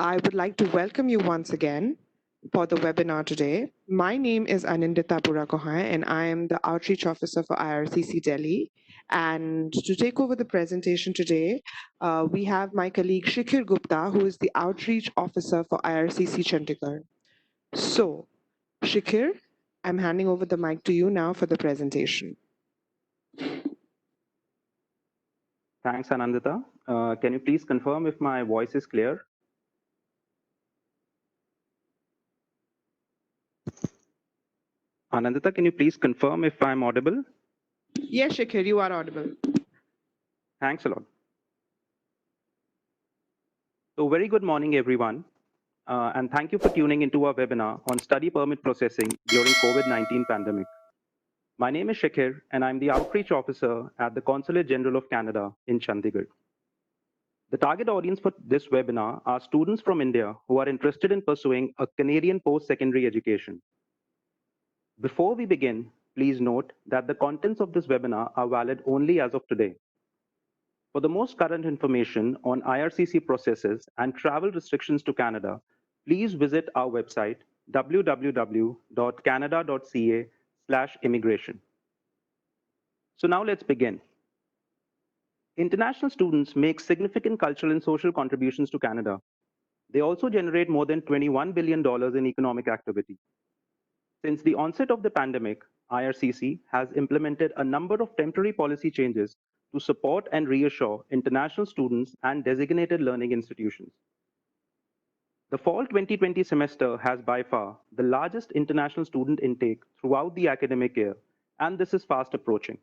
I would like to welcome you once again for the webinar today. My name is Anindita Burakohai, and I am the Outreach Officer for IRCC Delhi. And to take over the presentation today, we have my colleague Shikhir Gupta, who is the Outreach Officer for IRCC Chandigarh. So, Shikhir, I'm handing over the mic to you now for the presentation. Thanks, Anandita. Can you please confirm if my voice is clear? Anandita, can you please confirm if I'm audible? Yes, Shikhir, you are audible. Thanks a lot. So very good morning, everyone. And thank you for tuning into our webinar on study permit processing during COVID-19 pandemic. My name is Shikhir, and I'm the Outreach Officer at the Consulate General of Canada in Chandigarh. The target audience for this webinar are students from India who are interested in pursuing a Canadian post-secondary education. Before we begin, please note that the contents of this webinar are valid only as of today. For the most current information on IRCC processes and travel restrictions to Canada, please visit our website www.canada.ca/immigration. So now let's begin. International students make significant cultural and social contributions to Canada. They also generate more than $21 billion in economic activity. Since the onset of the pandemic, IRCC has implemented a number of temporary policy changes to support and reassure international students and designated learning institutions. The fall 2020 semester has by far the largest international student intake throughout the academic year, and this is fast approaching.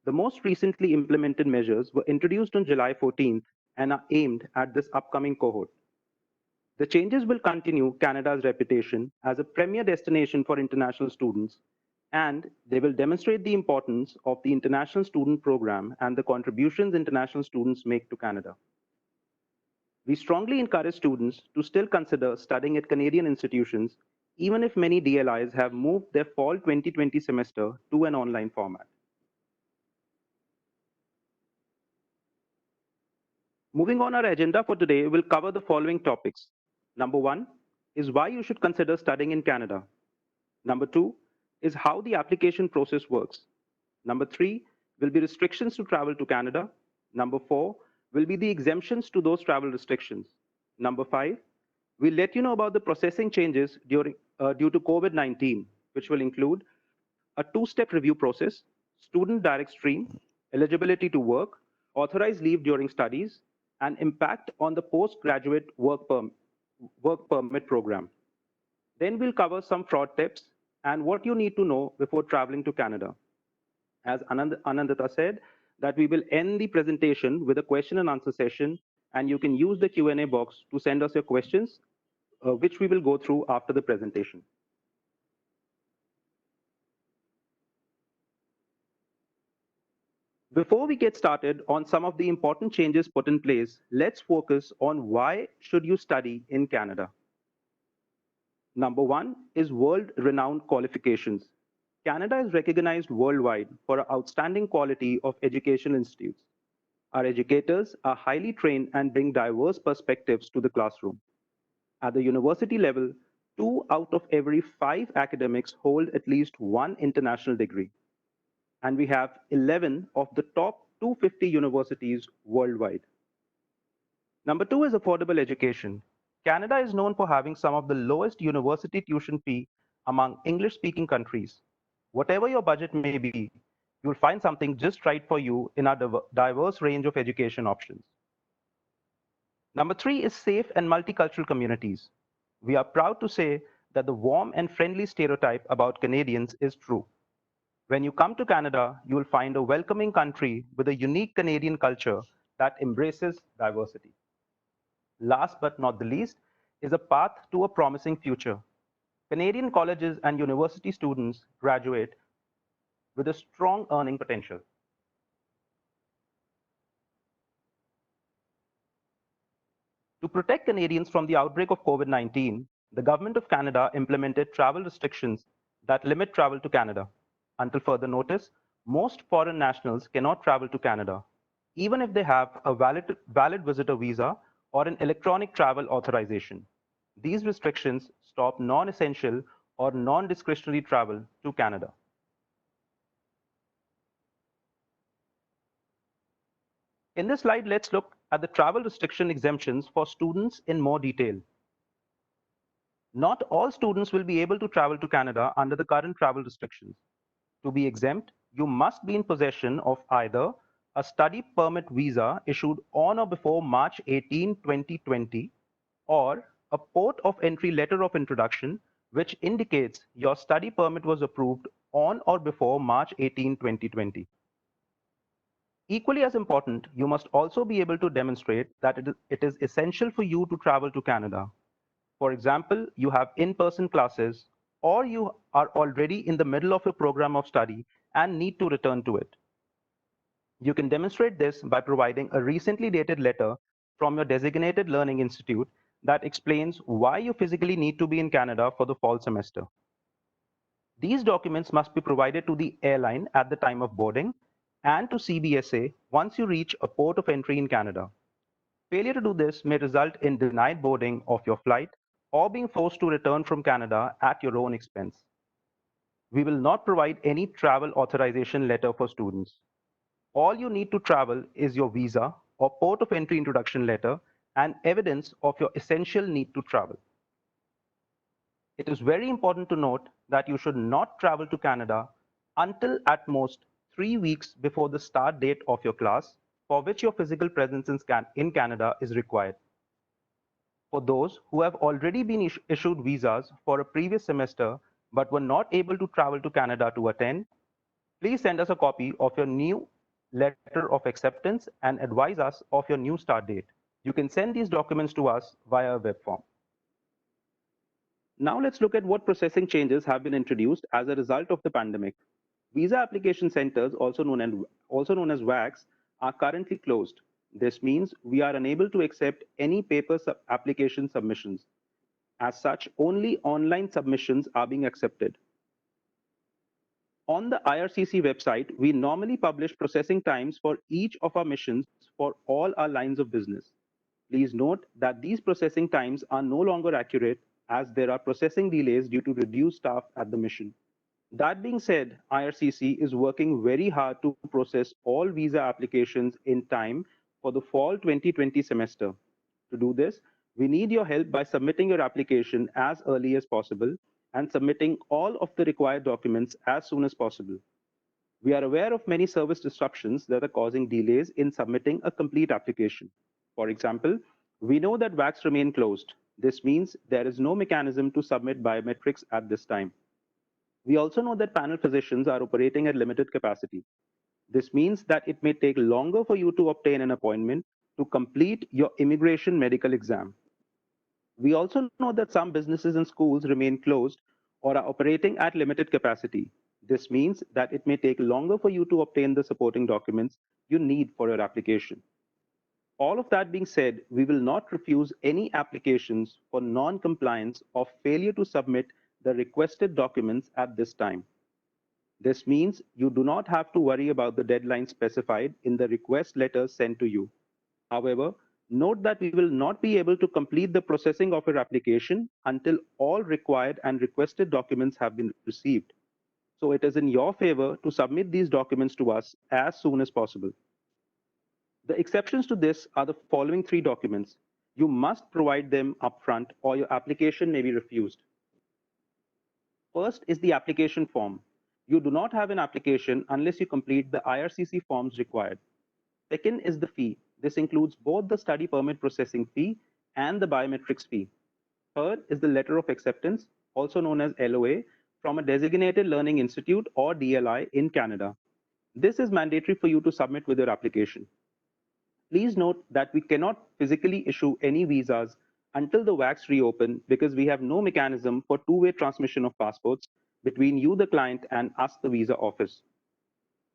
The most recently implemented measures were introduced on July 14th and are aimed at this upcoming cohort. The changes will continue Canada's reputation as a premier destination for international students, and they will demonstrate the importance of the International Student Program and the contributions international students make to Canada. We strongly encourage students to still consider studying at Canadian institutions, even if many DLIs have moved their fall 2020 semester to an online format. Moving on our agenda for today, we'll cover the following topics. Number 1 is why you should consider studying in Canada. Number 2 is how the application process works. Number 3 will be restrictions to travel to Canada. Number 4 will be the exemptions to those travel restrictions. Number 5, we'll let you know about the processing changes due to COVID-19, which will include a two-step review process, student direct stream, eligibility to work, authorized leave during studies, and impact on the postgraduate work permit program. Then we'll cover some fraud tips and what you need to know before traveling to Canada. As Anandita said, that we will end the presentation with a question and answer session, and you can use the Q&A box to send us your questions, which we will go through after the presentation. Before we get started on some of the important changes put in place, let's focus on why should you study in Canada. Number 1 is world-renowned qualifications. Canada is recognized worldwide for our outstanding quality of education institutes. Our educators are highly trained and bring diverse perspectives to the classroom. At the university level, 2 out of every 5 academics hold at least one international degree. And we have 11 of the top 250 universities worldwide. Number 2 is affordable education. Canada is known for having some of the lowest university tuition fee among English-speaking countries. Whatever your budget may be, you'll find something just right for you in our diverse range of education options. Number 3 is safe and multicultural communities. We are proud to say that the warm and friendly stereotype about Canadians is true. When you come to Canada, you will find a welcoming country with a unique Canadian culture that embraces diversity. Last but not the least is a path to a promising future. Canadian colleges and university students graduate with a strong earning potential. To protect Canadians from the outbreak of COVID-19, the Government of Canada implemented travel restrictions that limit travel to Canada. Until further notice, most foreign nationals cannot travel to Canada, even if they have a valid visitor visa or an electronic travel authorization. These restrictions stop non-essential or non-discretionary travel to Canada. In this slide, let's look at the travel restriction exemptions for students in more detail. Not all students will be able to travel to Canada under the current travel restrictions. To be exempt, you must be in possession of either a study permit visa issued on or before March 18, 2020, or a port of entry letter of introduction which indicates your study permit was approved on or before March 18, 2020. Equally as important, you must also be able to demonstrate that it is essential for you to travel to Canada. For example, you have in-person classes, or you are already in the middle of a program of study and need to return to it. You can demonstrate this by providing a recently dated letter from your designated learning institute that explains why you physically need to be in Canada for the fall semester. These documents must be provided to the airline at the time of boarding and to CBSA once you reach a port of entry in Canada. Failure to do this may result in denied boarding of your flight or being forced to return from Canada at your own expense. We will not provide any travel authorization letter for students. All you need to travel is your visa or port of entry introduction letter and evidence of your essential need to travel. It is very important to note that you should not travel to Canada until at most 3 weeks before the start date of your class, for which your physical presence in Canada is required. For those who have already been issued visas for a previous semester but were not able to travel to Canada to attend, please send us a copy of your new letter of acceptance and advise us of your new start date. You can send these documents to us via a web form. Now let's look at what processing changes have been introduced as a result of the pandemic. Visa application centers, also known as WACs, are currently closed. This means we are unable to accept any paper application submissions. As such, only online submissions are being accepted. On the IRCC website, we normally publish processing times for each of our missions for all our lines of business. Please note that these processing times are no longer accurate as there are processing delays due to reduced staff at the mission. That being said, IRCC is working very hard to process all visa applications in time for the fall 2020 semester. To do this, we need your help by submitting your application as early as possible and submitting all of the required documents as soon as possible. We are aware of many service disruptions that are causing delays in submitting a complete application. For example, we know that WACs remain closed. This means there is no mechanism to submit biometrics at this time. We also know that panel physicians are operating at limited capacity. This means that it may take longer for you to obtain an appointment to complete your immigration medical exam. We also know that some businesses and schools remain closed or are operating at limited capacity. This means that it may take longer for you to obtain the supporting documents you need for your application. All of that being said, we will not refuse any applications for non-compliance or failure to submit the requested documents at this time. This means you do not have to worry about the deadline specified in the request letters sent to you. However, note that we will not be able to complete the processing of your application until all required and requested documents have been received. So it is in your favor to submit these documents to us as soon as possible. The exceptions to this are the following three documents. You must provide them upfront or your application may be refused. First is the application form. You do not have an application unless you complete the IRCC forms required. Second is the fee. This includes both the study permit processing fee and the biometrics fee. Third is the letter of acceptance, also known as LOA, from a designated learning institute or DLI in Canada. This is mandatory for you to submit with your application. Please note that we cannot physically issue any visas until the WACs reopen because we have no mechanism for two-way transmission of passports between you, the client, and us, the visa office.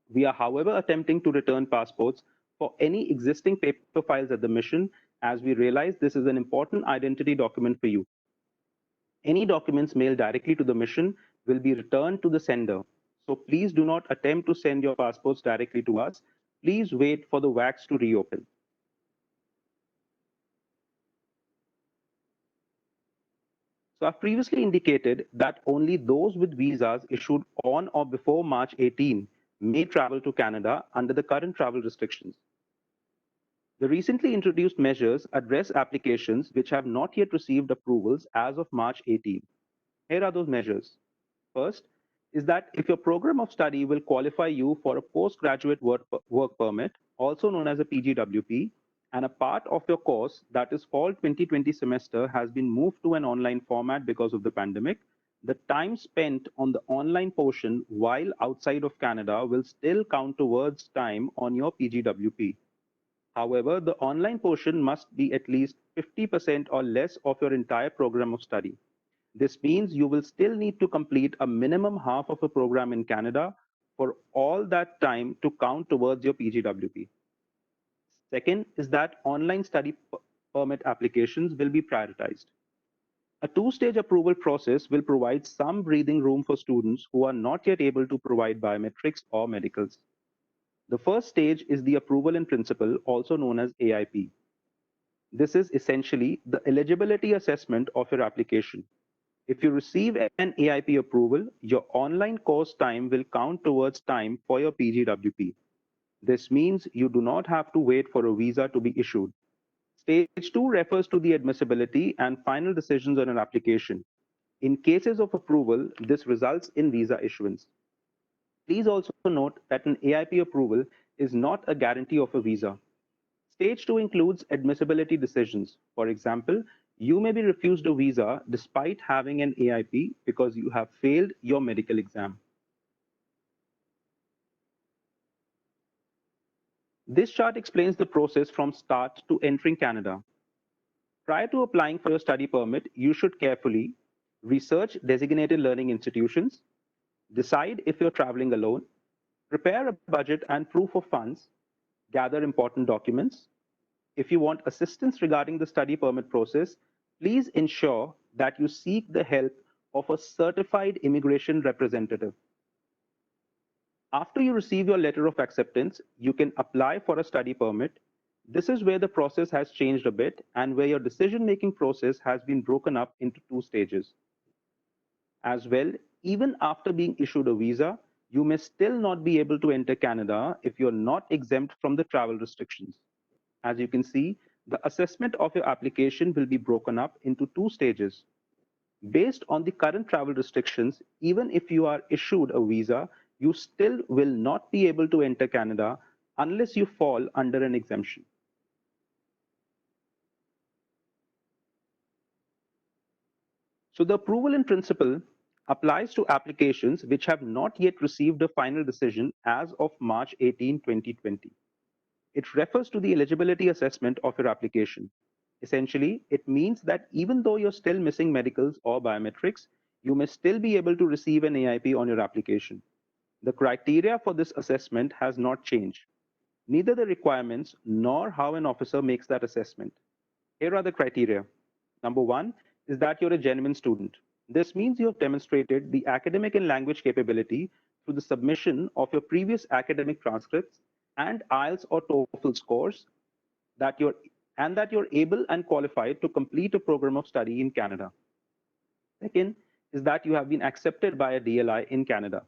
We are, however, attempting to return passports for any existing paper files at the mission as we realize this is an important identity document for you. Any documents mailed directly to the mission will be returned to the sender. So please do not attempt to send your passports directly to us. Please wait for the WACs to reopen. So I've previously indicated that only those with visas issued on or before March 18 may travel to Canada under the current travel restrictions. The recently introduced measures address applications which have not yet received approvals as of March 18. Here are those measures. First is that if your program of study will qualify you for a postgraduate work permit, also known as a PGWP, and a part of your course, that is fall 2020 semester, has been moved to an online format because of the pandemic, the time spent on the online portion while outside of Canada will still count towards time on your PGWP. However, the online portion must be at least 50% or less of your entire program of study. This means you will still need to complete a minimum half of a program in Canada for all that time to count towards your PGWP. Second is that online study permit applications will be prioritized. A two-stage approval process will provide some breathing room for students who are not yet able to provide biometrics or medicals. The first stage is the approval in principle, also known as AIP. This is essentially the eligibility assessment of your application. If you receive an AIP approval, your online course time will count towards time for your PGWP. This means you do not have to wait for a visa to be issued. Stage 2 refers to the admissibility and final decisions on an application. In cases of approval, this results in visa issuance. Please also note that an AIP approval is not a guarantee of a visa. Stage 2 includes admissibility decisions. For example, you may be refused a visa despite having an AIP because you have failed your medical exam. This chart explains the process from start to entering Canada. Prior to applying for your study permit, you should carefully research designated learning institutions, decide if you're traveling alone, prepare a budget and proof of funds, gather important documents. If you want assistance regarding the study permit process, please ensure that you seek the help of a certified immigration representative. After you receive your letter of acceptance, you can apply for a study permit. This is where the process has changed a bit and where your decision-making process has been broken up into two stages. As well, even after being issued a visa, you may still not be able to enter Canada if you're not exempt from the travel restrictions. As you can see, the assessment of your application will be broken up into two stages. Based on the current travel restrictions, even if you are issued a visa, you still will not be able to enter Canada unless you fall under an exemption. So the approval in principle applies to applications which have not yet received a final decision as of March 18, 2020. It refers to the eligibility assessment of your application. Essentially, it means that even though you're still missing medicals or biometrics, you may still be able to receive an AIP on your application. The criteria for this assessment has not changed, neither the requirements nor how an officer makes that assessment. Here are the criteria. Number one is that you're a genuine student. This means you have demonstrated the academic and language capability through the submission of your previous academic transcripts and IELTS or TOEFL scores that you're and that you're able and qualified to complete a program of study in Canada. Second is that you have been accepted by a DLI in Canada.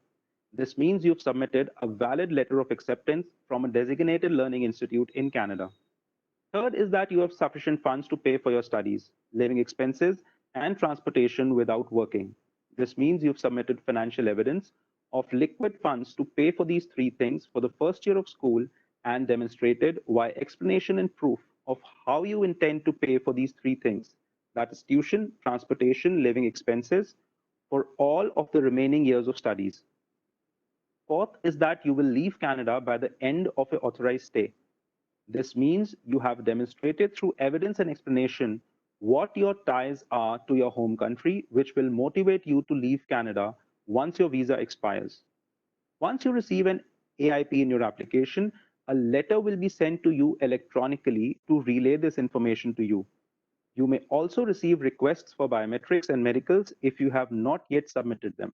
This means you've submitted a valid letter of acceptance from a designated learning institute in Canada. Third is that you have sufficient funds to pay for your studies, living expenses, and transportation without working. This means you've submitted financial evidence of liquid funds to pay for these three things for the first year of school and demonstrated why explanation and proof of how you intend to pay for these three things, that is tuition, transportation, living expenses, for all of the remaining years of studies. Fourth is that you will leave Canada by the end of your authorized stay. This means you have demonstrated through evidence and explanation what your ties are to your home country, which will motivate you to leave Canada once your visa expires. Once you receive an AIP in your application, a letter will be sent to you electronically to relay this information to you. You may also receive requests for biometrics and medicals if you have not yet submitted them.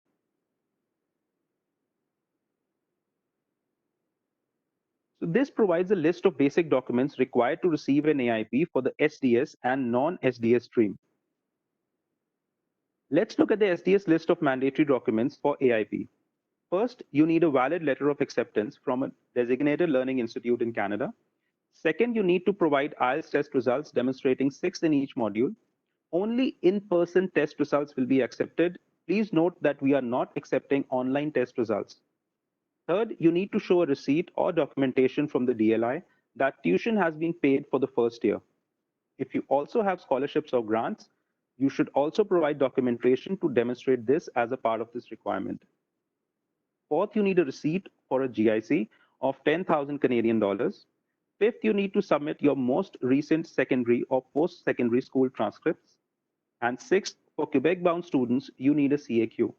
So this provides a list of basic documents required to receive an AIP for the SDS and non-SDS stream. Let's look at the SDS list of mandatory documents for AIP. First, you need a valid letter of acceptance from a designated learning institute in Canada. Second, you need to provide IELTS test results demonstrating 6 in each module. Only in-person test results will be accepted. Please note that we are not accepting online test results. Third, you need to show a receipt or documentation from the DLI that tuition has been paid for the first year. If you also have scholarships or grants, you should also provide documentation to demonstrate this as a part of this requirement. Fourth, you need a receipt for a GIC of 10,000 Canadian dollars. Fifth, you need to submit your most recent secondary or post-secondary school transcripts. And sixth, for Quebec-bound students, you need a CAQ.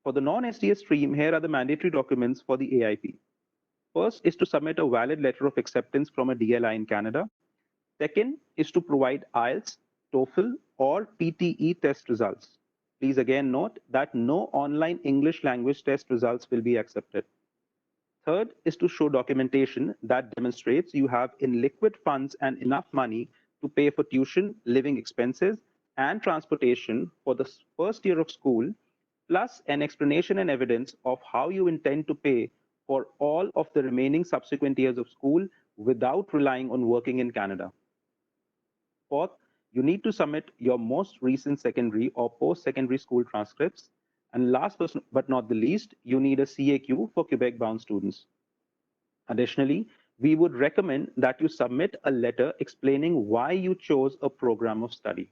For the non-SDS stream, here are the mandatory documents for the AIP. First is to submit a valid letter of acceptance from a DLI in Canada. Second is to provide IELTS, TOEFL, or PTE test results. Please again note that no online English language test results will be accepted. Third is to show documentation that demonstrates you have in liquid funds and enough money to pay for tuition, living expenses, and transportation for the first year of school, plus an explanation and evidence of how you intend to pay for all of the remaining subsequent years of school without relying on working in Canada. Fourth, you need to submit your most recent secondary or post-secondary school transcripts. And last but not the least, you need a CAQ for Quebec-bound students. Additionally, we would recommend that you submit a letter explaining why you chose a program of study.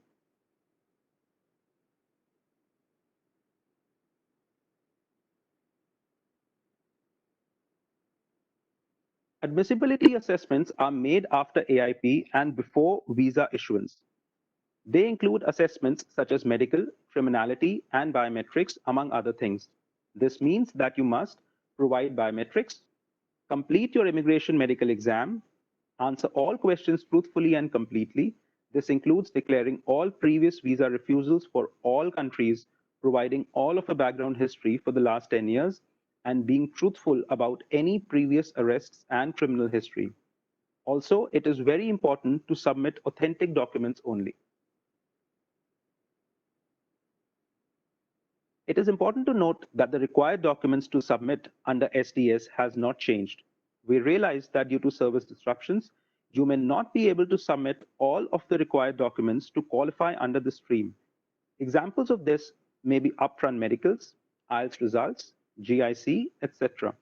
Admissibility assessments are made after AIP and before visa issuance. They include assessments such as medical, criminality, and biometrics, among other things. This means that you must provide biometrics, complete your immigration medical exam, answer all questions truthfully and completely. This includes declaring all previous visa refusals for all countries, providing all of a background history for the last 10 years, and being truthful about any previous arrests and criminal history. Also, it is very important to submit authentic documents only. It is important to note that the required documents to submit under SDS has not changed. We realize that due to service disruptions, you may not be able to submit all of the required documents to qualify under the stream. Examples of this may be upfront medicals, IELTS results, GIC, etc.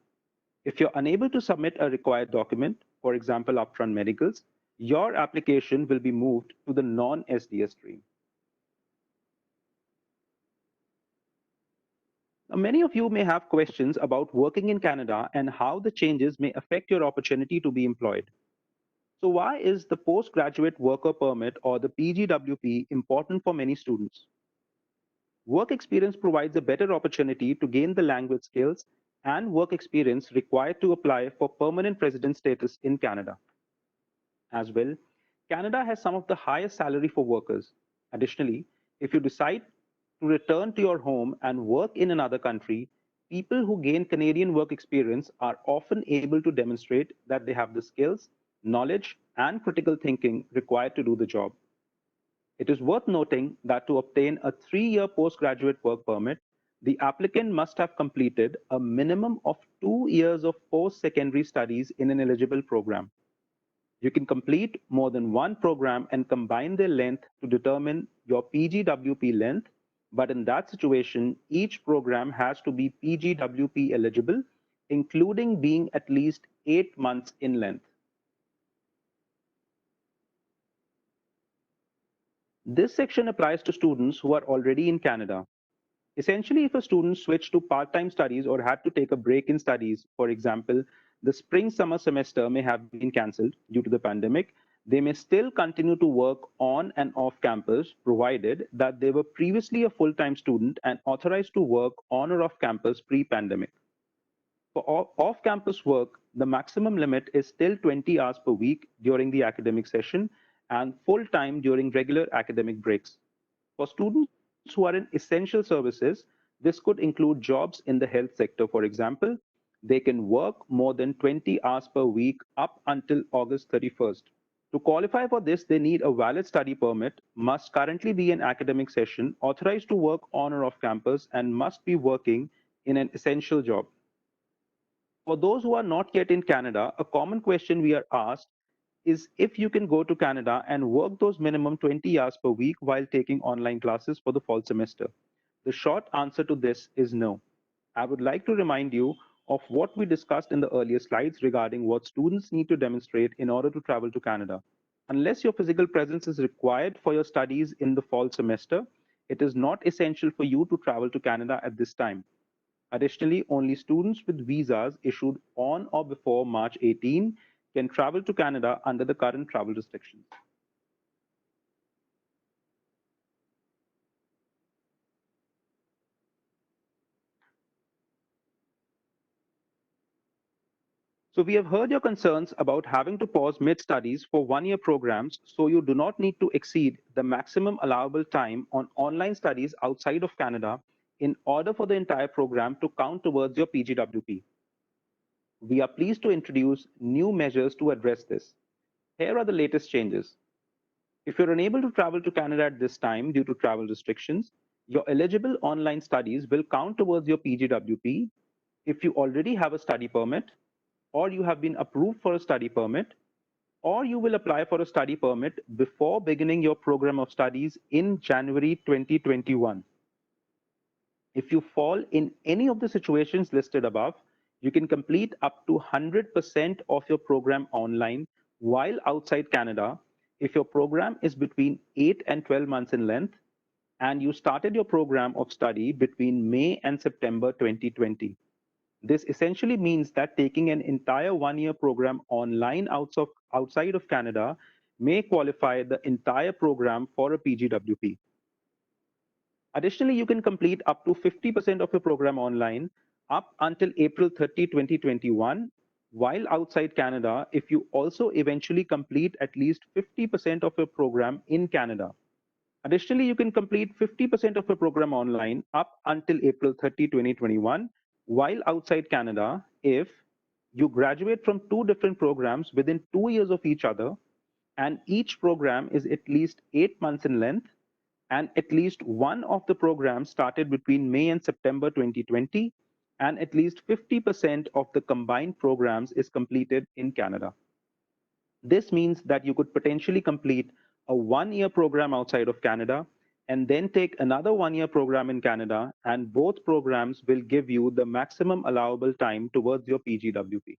If you're unable to submit a required document, for example, upfront medicals, your application will be moved to the non-SDS stream. Now, many of you may have questions about working in Canada and how the changes may affect your opportunity to be employed. So, why is the postgraduate worker permit or the PGWP important for many students? Work experience provides a better opportunity to gain the language skills and work experience required to apply for permanent resident status in Canada. As well, Canada has some of the highest salary for workers. Additionally, if you decide to return to your home and work in another country, people who gain Canadian work experience are often able to demonstrate that they have the skills, knowledge, and critical thinking required to do the job. It is worth noting that to obtain a 3-year postgraduate work permit, the applicant must have completed a minimum of 2 years of post-secondary studies in an eligible program. You can complete more than one program and combine their length to determine your PGWP length, but in that situation, each program has to be PGWP eligible, including being at least 8 months in length. This section applies to students who are already in Canada. Essentially, if a student switched to part-time studies or had to take a break in studies, for example, the spring-summer semester may have been cancelled due to the pandemic, they may still continue to work on and off campus, provided that they were previously a full-time student and authorized to work on or off campus pre-pandemic. For off-campus work, the maximum limit is still 20 hours per week during the academic session and full-time during regular academic breaks. For students who are in essential services, this could include jobs in the health sector, for example. They can work more than 20 hours per week up until August 31st. To qualify for this, they need a valid study permit, must currently be an academic session, authorized to work on or off campus, and must be working in an essential job. For those who are not yet in Canada, a common question we are asked is if you can go to Canada and work those minimum 20 hours per week while taking online classes for the fall semester. The short answer to this is no. I would like to remind you of what we discussed in the earlier slides regarding what students need to demonstrate in order to travel to Canada. Unless your physical presence is required for your studies in the fall semester, it is not essential for you to travel to Canada at this time. Additionally, only students with visas issued on or before March 18 can travel to Canada under the current travel restrictions. So we have heard your concerns about having to pause mid-studies for one-year programs, so you do not need to exceed the maximum allowable time on online studies outside of Canada in order for the entire program to count towards your PGWP. We are pleased to introduce new measures to address this. Here are the latest changes. If you're unable to travel to Canada at this time due to travel restrictions, your eligible online studies will count towards your PGWP if you already have a study permit, or you have been approved for a study permit, or you will apply for a study permit before beginning your program of studies in January 2021. If you fall in any of the situations listed above, you can complete up to 100% of your program online while outside Canada if your program is between 8 and 12 months in length and you started your program of study between May and September 2020. This essentially means that taking an entire one-year program online outside of Canada may qualify the entire program for a PGWP. Additionally, you can complete up to 50% of your program online up until April 30, 2021, while outside Canada if you also eventually complete at least 50% of your program in Canada. Additionally, you can complete 50% of your program online up until April 30, 2021, while outside Canada if you graduate from two different programs within 2 years of each other, and each program is at least 8 months in length, and at least one of the programs started between May and September 2020, and at least 50% of the combined programs is completed in Canada. This means that you could potentially complete a one-year program outside of Canada and then take another one-year program in Canada, and both programs will give you the maximum allowable time towards your PGWP.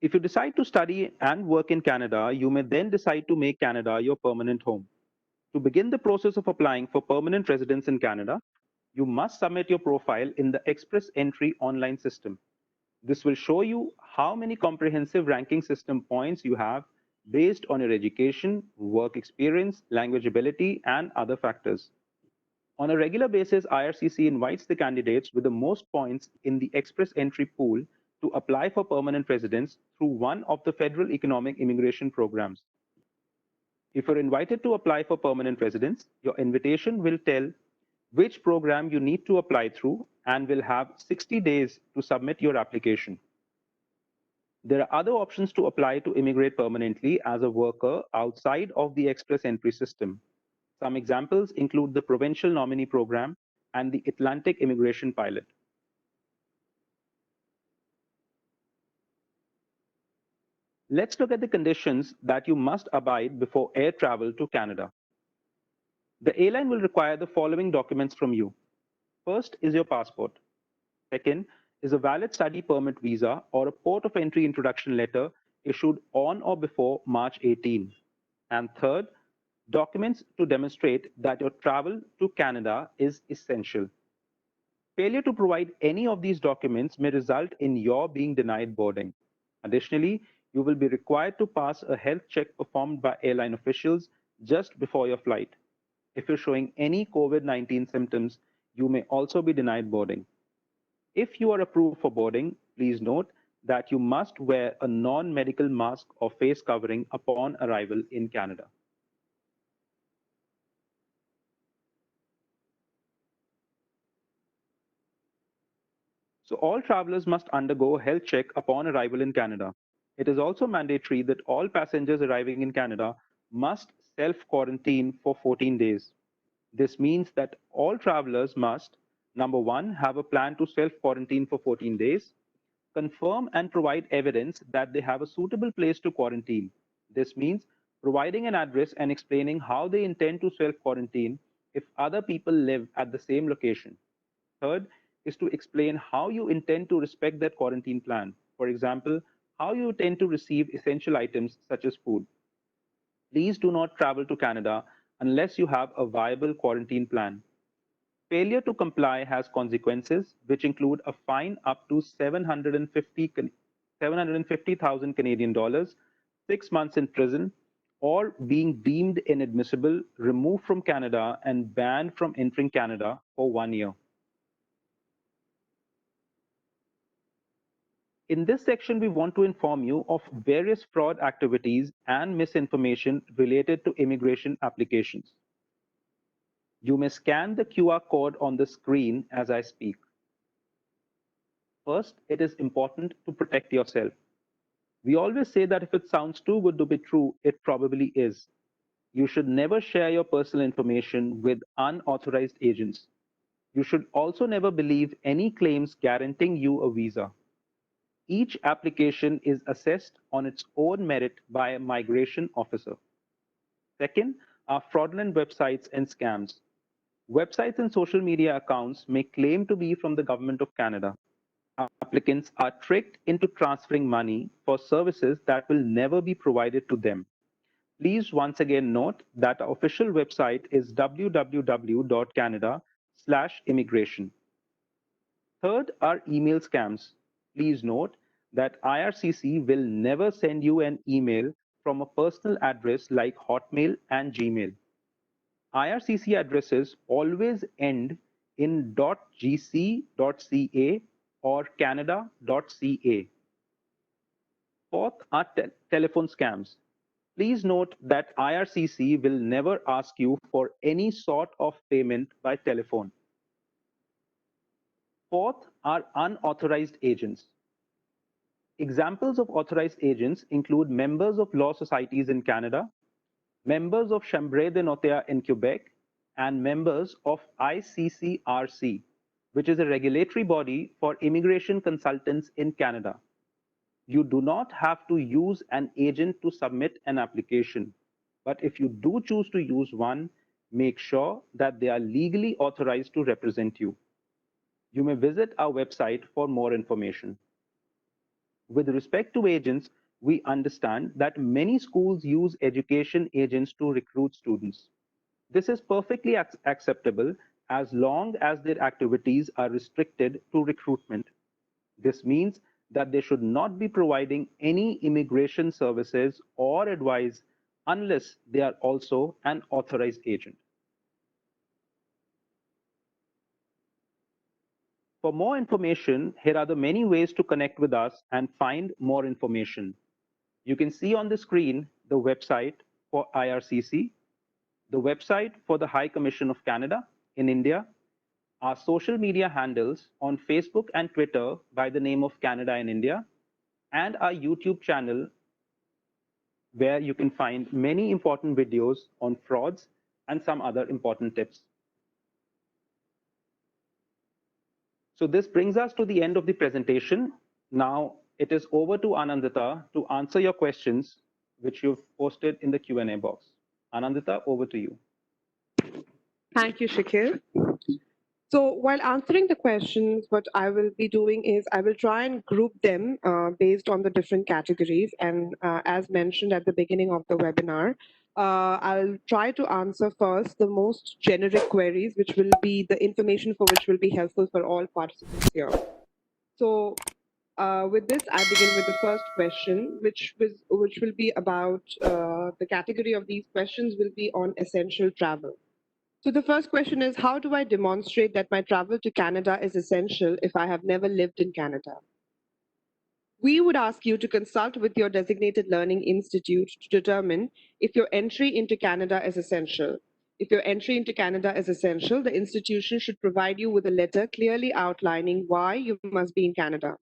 If you decide to study and work in Canada, you may then decide to make Canada your permanent home. To begin the process of applying for permanent residence in Canada, you must submit your profile in the Express Entry online system. This will show you how many comprehensive ranking system points you have based on your education, work experience, language ability, and other factors. On a regular basis, IRCC invites the candidates with the most points in the Express Entry pool to apply for permanent residence through one of the federal economic immigration programs. If you're invited to apply for permanent residence, your invitation will tell which program you need to apply through and will have 60 days to submit your application. There are other options to apply to immigrate permanently as a worker outside of the Express Entry system. Some examples include the Provincial Nominee Program and the Atlantic Immigration Pilot. Let's look at the conditions that you must abide before air travel to Canada. The airline will require the following documents from you. First is your passport. Second is a valid study permit visa or a port of entry introduction letter issued on or before March 18. And third, documents to demonstrate that your travel to Canada is essential. Failure to provide any of these documents may result in your being denied boarding. Additionally, you will be required to pass a health check performed by airline officials just before your flight. If you're showing any COVID-19 symptoms, you may also be denied boarding. If you are approved for boarding, please note that you must wear a non-medical mask or face covering upon arrival in Canada. So all travelers must undergo a health check upon arrival in Canada. It is also mandatory that all passengers arriving in Canada must self quarantine for 14 days. This means that all travelers must, number one, have a plan to self quarantine for 14 days, confirm and provide evidence that they have a suitable place to quarantine. This means providing an address and explaining how they intend to self quarantine if other people live at the same location. Third is to explain how you intend to respect that quarantine plan. For example, how you intend to receive essential items such as food. Please do not travel to Canada unless you have a viable quarantine plan. Failure to comply has consequences, which include a fine up to 750,000 Canadian dollars, 6 months in prison, or being deemed inadmissible, removed from Canada, and banned from entering Canada for 1 year. In this section, we want to inform you of various fraud activities and misinformation related to immigration applications. You may scan the QR code on the screen as I speak. First, it is important to protect yourself. We always say that if it sounds too good to be true, it probably is. You should never share your personal information with unauthorized agents. You should also never believe any claims guaranteeing you a visa. Each application is assessed on its own merit by a migration officer. Second are fraudulent websites and scams. Websites and social media accounts may claim to be from the Government of Canada. Applicants are tricked into transferring money for services that will never be provided to them. Please once again note that our official website is www.canada/immigration. Third are email scams. Please note that IRCC will never send you an email from a personal address like Hotmail and Gmail. IRCC addresses always end in .gc.ca or canada.ca. Fourth are telephone scams. Please note that IRCC will never ask you for any sort of payment by telephone. Fourth are unauthorized agents. Examples of authorized agents include members of law societies in Canada, members of Chambre de Notaire in Quebec, and members of ICCRC, which is a regulatory body for immigration consultants in Canada. You do not have to use an agent to submit an application, but if you do choose to use one, make sure that they are legally authorized to represent you. You may visit our website for more information. With respect to agents, we understand that many schools use education agents to recruit students. This is perfectly acceptable as long as their activities are restricted to recruitment. This means that they should not be providing any immigration services or advice unless they are also an authorized agent. For more information, here are the many ways to connect with us and find more information. You can see on the screen the website for IRCC, the website for the High Commission of Canada in India, our social media handles on Facebook and Twitter by the name of Canada in India, and our YouTube channel where you can find many important videos on frauds and some other important tips. So this brings us to the end of the presentation. Now it is over to Anandita to answer your questions, which you've posted in the Q&A box. Anandita, over to you. Thank you, Shakil. So while answering the questions, what I will be doing is I will try and group them based on the different categories. And as mentioned at the beginning of the webinar, I'll try to answer first the most generic queries, which will be the information for which will be helpful for all participants here. So with this, I begin with the first question, which will be about the category of these questions will be on essential travel. So the first question is, how do I demonstrate that my travel to Canada is essential if I have never lived in Canada? We would ask you to consult with your designated learning institute to determine if your entry into Canada is essential. If your entry into Canada is essential, the institution should provide you with a letter clearly outlining why you must be in Canada.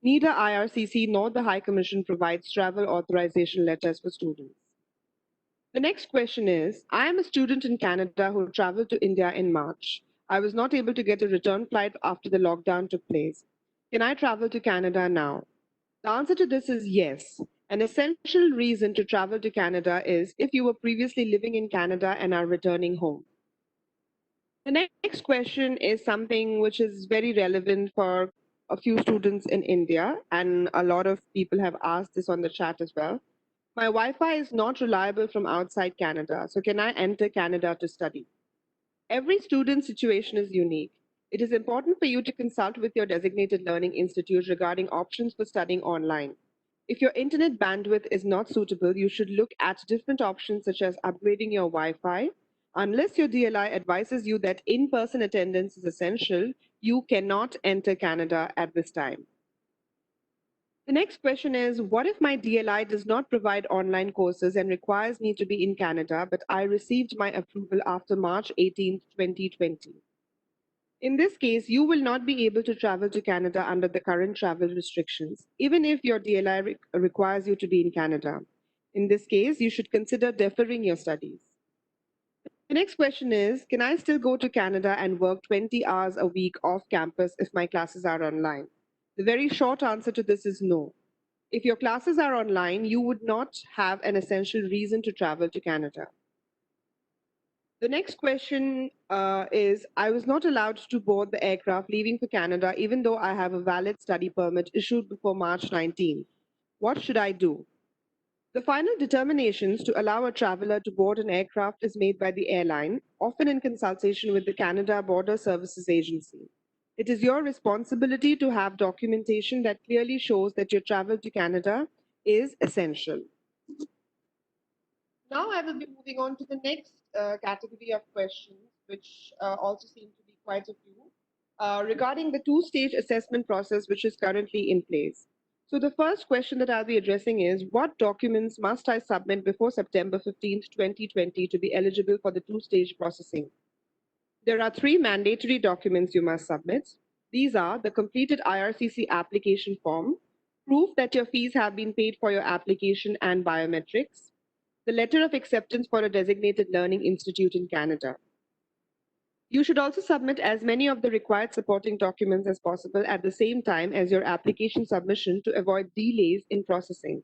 Neither IRCC nor the High Commission provides travel authorization letters for students. The next question is, I am a student in Canada who traveled to India in March. I was not able to get a return flight after the lockdown took place. Can I travel to Canada now? The answer to this is yes. An essential reason to travel to Canada is if you were previously living in Canada and are returning home. The next question is something which is very relevant for a few students in India, and a lot of people have asked this on the chat as well. My Wi Fi is not reliable from outside Canada, so can I enter Canada to study? Every student's situation is unique. It is important for you to consult with your designated learning institute regarding options for studying online. If your internet bandwidth is not suitable, you should look at different options such as upgrading your Wi Fi. Unless your DLI advises you that in person attendance is essential, you cannot enter Canada at this time. The next question is, what if my DLI does not provide online courses and requires me to be in Canada, but I received my approval after March 18th, 2020? In this case, you will not be able to travel to Canada under the current travel restrictions, even if your DLI requires you to be in Canada. In this case, you should consider deferring your studies. The next question is, can I still go to Canada and work 20 hours a week off campus if my classes are online? The very short answer to this is no. If your classes are online, you would not have an essential reason to travel to Canada. The next question is, I was not allowed to board the aircraft leaving for Canada even though I have a valid study permit issued before March 19. What should I do? The final determinations to allow a traveler to board an aircraft is made by the airline, often in consultation with the Canada Border Services Agency. It is your responsibility to have documentation that clearly shows that your travel to Canada is essential. Now I will be moving on to the next category of questions, which also seem to be quite a few, regarding the two-stage assessment process which is currently in place. So the first question that I'll be addressing is, what documents must I submit before September 15th, 2020 to be eligible for the two-stage processing? There are three mandatory documents you must submit. These are the completed IRCC application form, proof that your fees have been paid for your application and biometrics, the letter of acceptance for a designated learning institute in Canada. You should also submit as many of the required supporting documents as possible at the same time as your application submission to avoid delays in processing.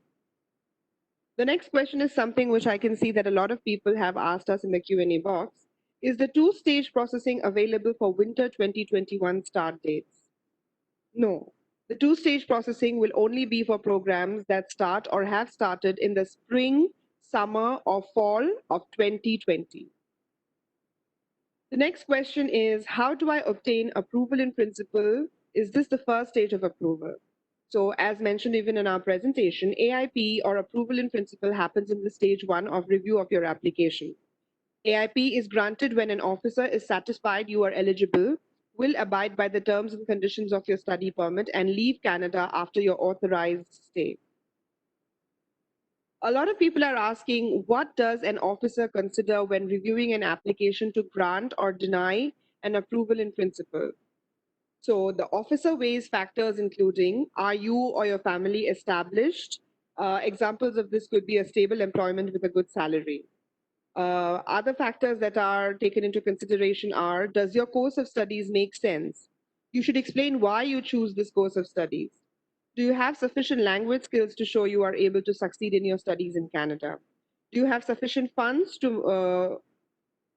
The next question is something which I can see that a lot of people have asked us in the Q&A box. Is the two-stage processing available for winter 2021 start dates? No. The two-stage processing will only be for programs that start or have started in the spring, summer, or fall of 2020. The next question is, how do I obtain approval in principle? Is this the first stage of approval? So as mentioned even in our presentation, AIP or approval in principle happens in the stage 1 of review of your application. AIP is granted when an officer is satisfied you are eligible, will abide by the terms and conditions of your study permit, and leave Canada after your authorized stay. A lot of people are asking, what does an officer consider when reviewing an application to grant or deny an approval in principle? So the officer weighs factors including, are you or your family established? Examples of this could be a stable employment with a good salary. Other factors that are taken into consideration are, does your course of studies make sense? You should explain why you choose this course of studies. Do you have sufficient language skills to show you are able to succeed in your studies in Canada? Do you have sufficient funds to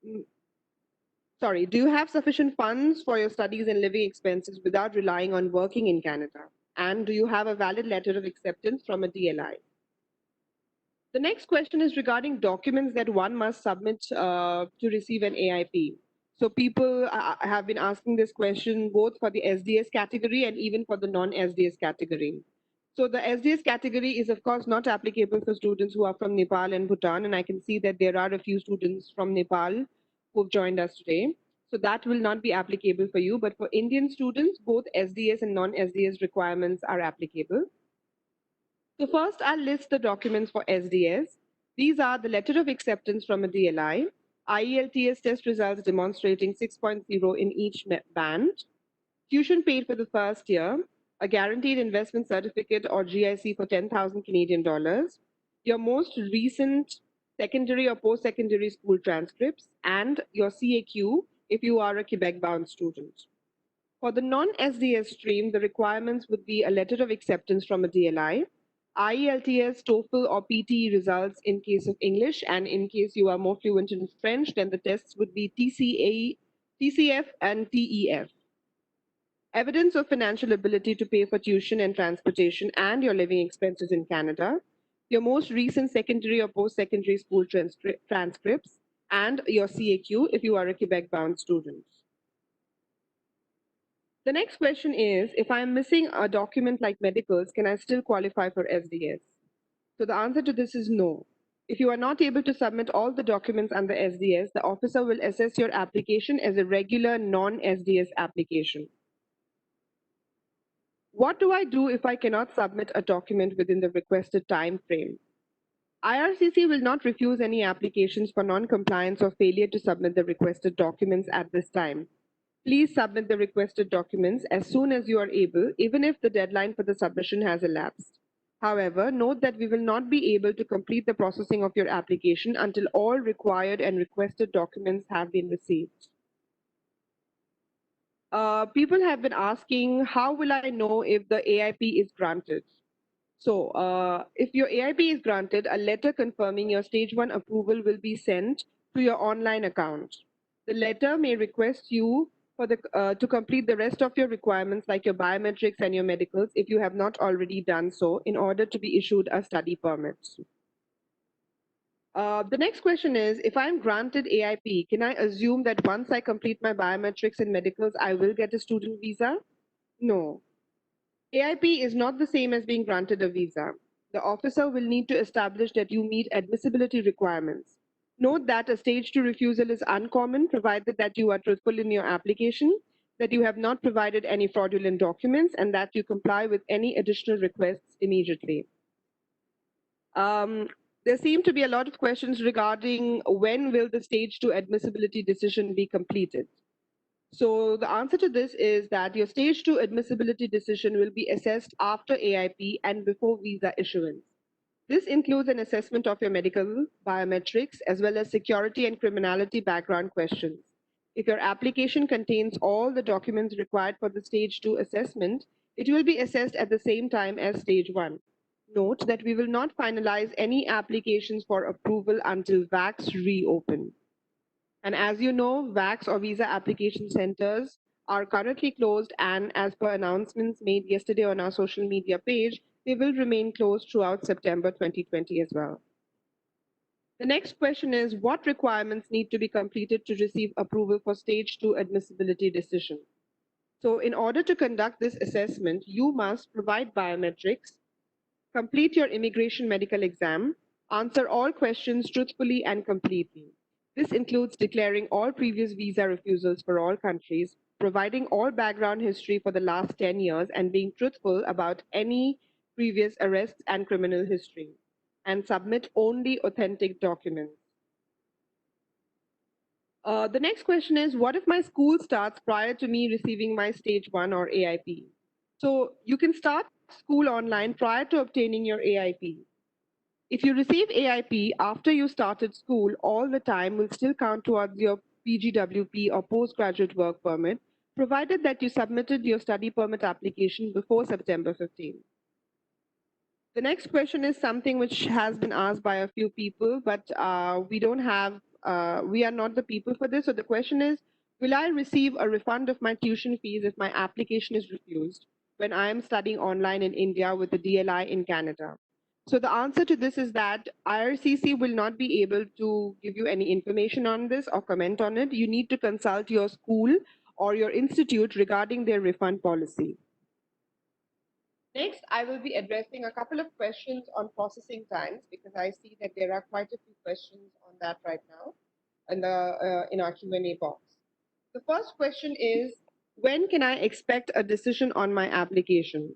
do you have sufficient funds for your studies and living expenses without relying on working in Canada? And do you have a valid letter of acceptance from a DLI? The next question is regarding documents that one must submit to receive an AIP. So people have been asking this question both for the SDS category and even for the non-SDS category. So the SDS category is of course not applicable for students who are from Nepal and Bhutan, and I can see that there are a few students from Nepal who've joined us today. So that will not be applicable for you, but for Indian students, both SDS and non-SDS requirements are applicable. So first, I'll list the documents for SDS. These are the letter of acceptance from a DLI, IELTS test results demonstrating 6.0 in each band, tuition paid for the first year, a guaranteed investment certificate or GIC for 10,000 Canadian dollars, your most recent secondary or post-secondary school transcripts, and your CAQ if you are a Quebec-bound student. For the non-SDS stream, the requirements would be a letter of acceptance from a DLI, IELTS, TOEFL, or PTE results in case of English, and in case you are more fluent in French, then the tests would be TCA, TCF, and TEF. Evidence of financial ability to pay for tuition and transportation and your living expenses in Canada, your most recent secondary or post-secondary school transcripts, and your CAQ if you are a Quebec-bound student. The next question is, if I'm missing a document like medicals, can I still qualify for SDS? So the answer to this is no. If you are not able to submit all the documents under SDS, the officer will assess your application as a regular non-SDS application. What do I do if I cannot submit a document within the requested time frame? IRCC will not refuse any applications for non-compliance or failure to submit the requested documents at this time. Please submit the requested documents as soon as you are able, even if the deadline for the submission has elapsed. However, note that we will not be able to complete the processing of your application until all required and requested documents have been received. People have been asking, how will I know if the AIP is granted? So, if your AIP is granted, a letter confirming your stage 1 approval will be sent to your online account. The letter may request you to complete the rest of your requirements like your biometrics and your medicals if you have not already done so in order to be issued a study permit. The next question is, if I'm granted AIP, can I assume that once I complete my biometrics and medicals, I will get a student visa? No. AIP is not the same as being granted a visa. The officer will need to establish that you meet admissibility requirements. Note that a stage 2 refusal is uncommon provided that you are truthful in your application, that you have not provided any fraudulent documents, and that you comply with any additional requests immediately. There seem to be a lot of questions regarding when will the stage 2 admissibility decision be completed. So the answer to this is that your stage 2 admissibility decision will be assessed after AIP and before visa issuance. This includes an assessment of your medical, biometrics, as well as security and criminality background questions. If your application contains all the documents required for the stage 2 assessment, it will be assessed at the same time as stage 1. Note that we will not finalize any applications for approval until VACs reopen. And as you know, VACs or visa application centers are currently closed, and as per announcements made yesterday on our social media page, they will remain closed throughout September 2020 as well. The next question is, what requirements need to be completed to receive approval for stage 2 admissibility decision? So in order to conduct this assessment, you must provide biometrics, complete your immigration medical exam, answer all questions truthfully and completely. This includes declaring all previous visa refusals for all countries, providing all background history for the last 10 years, and being truthful about any previous arrests and criminal history, and submit only authentic documents. The next question is, what if my school starts prior to me receiving my stage 1 or AIP? So you can start school online prior to obtaining your AIP. If you receive AIP after you started school, all the time will still count towards your PGWP or postgraduate work permit, provided that you submitted your study permit application before September 15. The next question is something which has been asked by a few people, but we are not the people for this. So the question is, will I receive a refund of my tuition fees if my application is refused when I am studying online in India with a DLI in Canada? So the answer to this is that IRCC will not be able to give you any information on this or comment on it. You need to consult your school or your institute regarding their refund policy. Next, I will be addressing a couple of questions on processing times because I see that there are quite a few questions on that right now in our Q&A box. The first question is, when can I expect a decision on my application?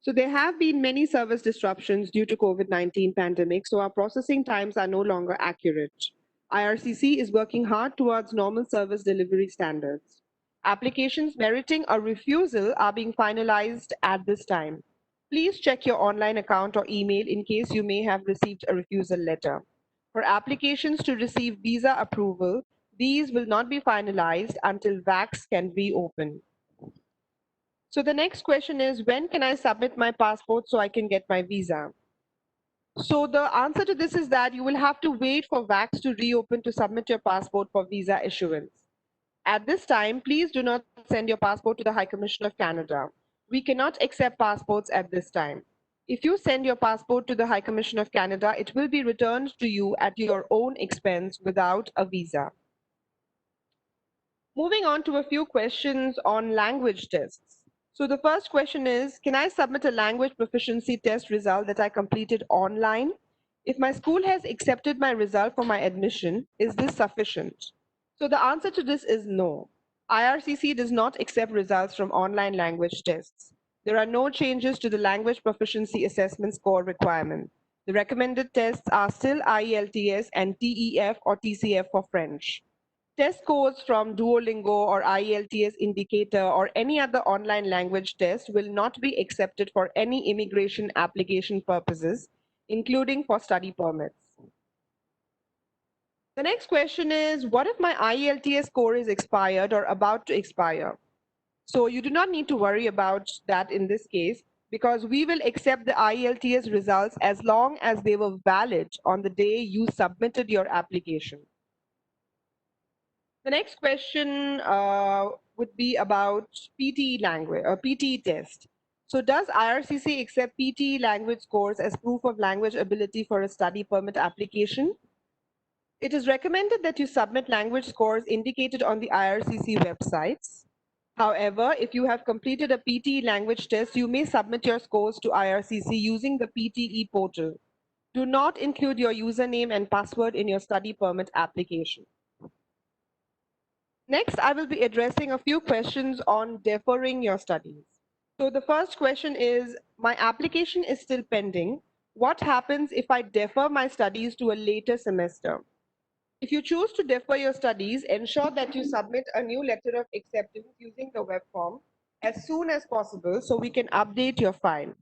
So there have been many service disruptions due to COVID-19 pandemic, so our processing times are no longer accurate. IRCC is working hard towards normal service delivery standards. Applications meriting a refusal are being finalized at this time. Please check your online account or email in case you may have received a refusal letter. For applications to receive visa approval, these will not be finalized until VAX can reopen. So the next question is, when can I submit my passport so I can get my visa? So the answer to this is that you will have to wait for VAX to reopen to submit your passport for visa issuance. At this time, please do not send your passport to the High Commission of Canada. We cannot accept passports at this time. If you send your passport to the High Commission of Canada, it will be returned to you at your own expense without a visa. Moving on to a few questions on language tests. So the first question is, can I submit a language proficiency test result that I completed online? If my school has accepted my result for my admission, is this sufficient? So the answer to this is no. IRCC does not accept results from online language tests. There are no changes to the language proficiency assessment score requirement. The recommended tests are still IELTS and TEF or TCF for French. Test scores from Duolingo or IELTS indicator or any other online language test will not be accepted for any immigration application purposes, including for study permits. The next question is, what if my IELTS score is expired or about to expire? So you do not need to worry about that in this case because we will accept the IELTS results as long as they were valid on the day you submitted your application. The next question would be about PTE language or PTE test. So does IRCC accept PTE language scores as proof of language ability for a study permit application? It is recommended that you submit language scores indicated on the IRCC websites. However, if you have completed a PTE language test, you may submit your scores to IRCC using the PTE portal. Do not include your username and password in your study permit application. Next, I will be addressing a few questions on deferring your studies. So the first question is, my application is still pending. What happens if I defer my studies to a later semester? If you choose to defer your studies, ensure that you submit a new letter of acceptance using the web form as soon as possible so we can update your file.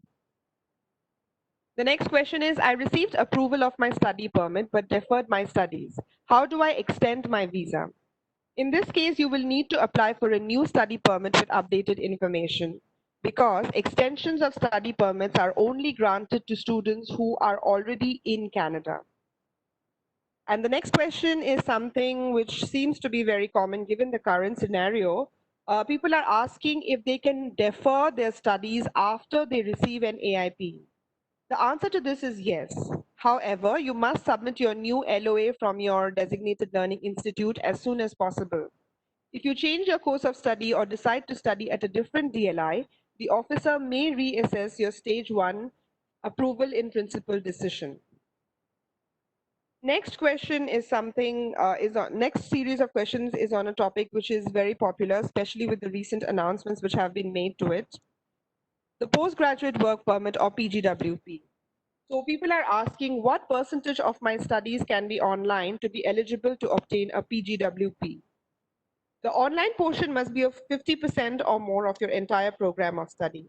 The next question is, I received approval of my study permit but deferred my studies. How do I extend my visa? In this case, you will need to apply for a new study permit with updated information because extensions of study permits are only granted to students who are already in Canada. And the next question is something which seems to be very common given the current scenario. People are asking if they can defer their studies after they receive an AIP. The answer to this is yes. However, you must submit your new LOA from your designated learning institute as soon as possible. If you change your course of study or decide to study at a different DLI, the officer may reassess your stage 1 approval in principle decision. Next question is something next series of questions is on a topic which is very popular, especially with the recent announcements which have been made to it. The postgraduate work permit or PGWP. So people are asking what percentage of my studies can be online to be eligible to obtain a PGWP. The online portion must be of 50% or more of your entire program of study.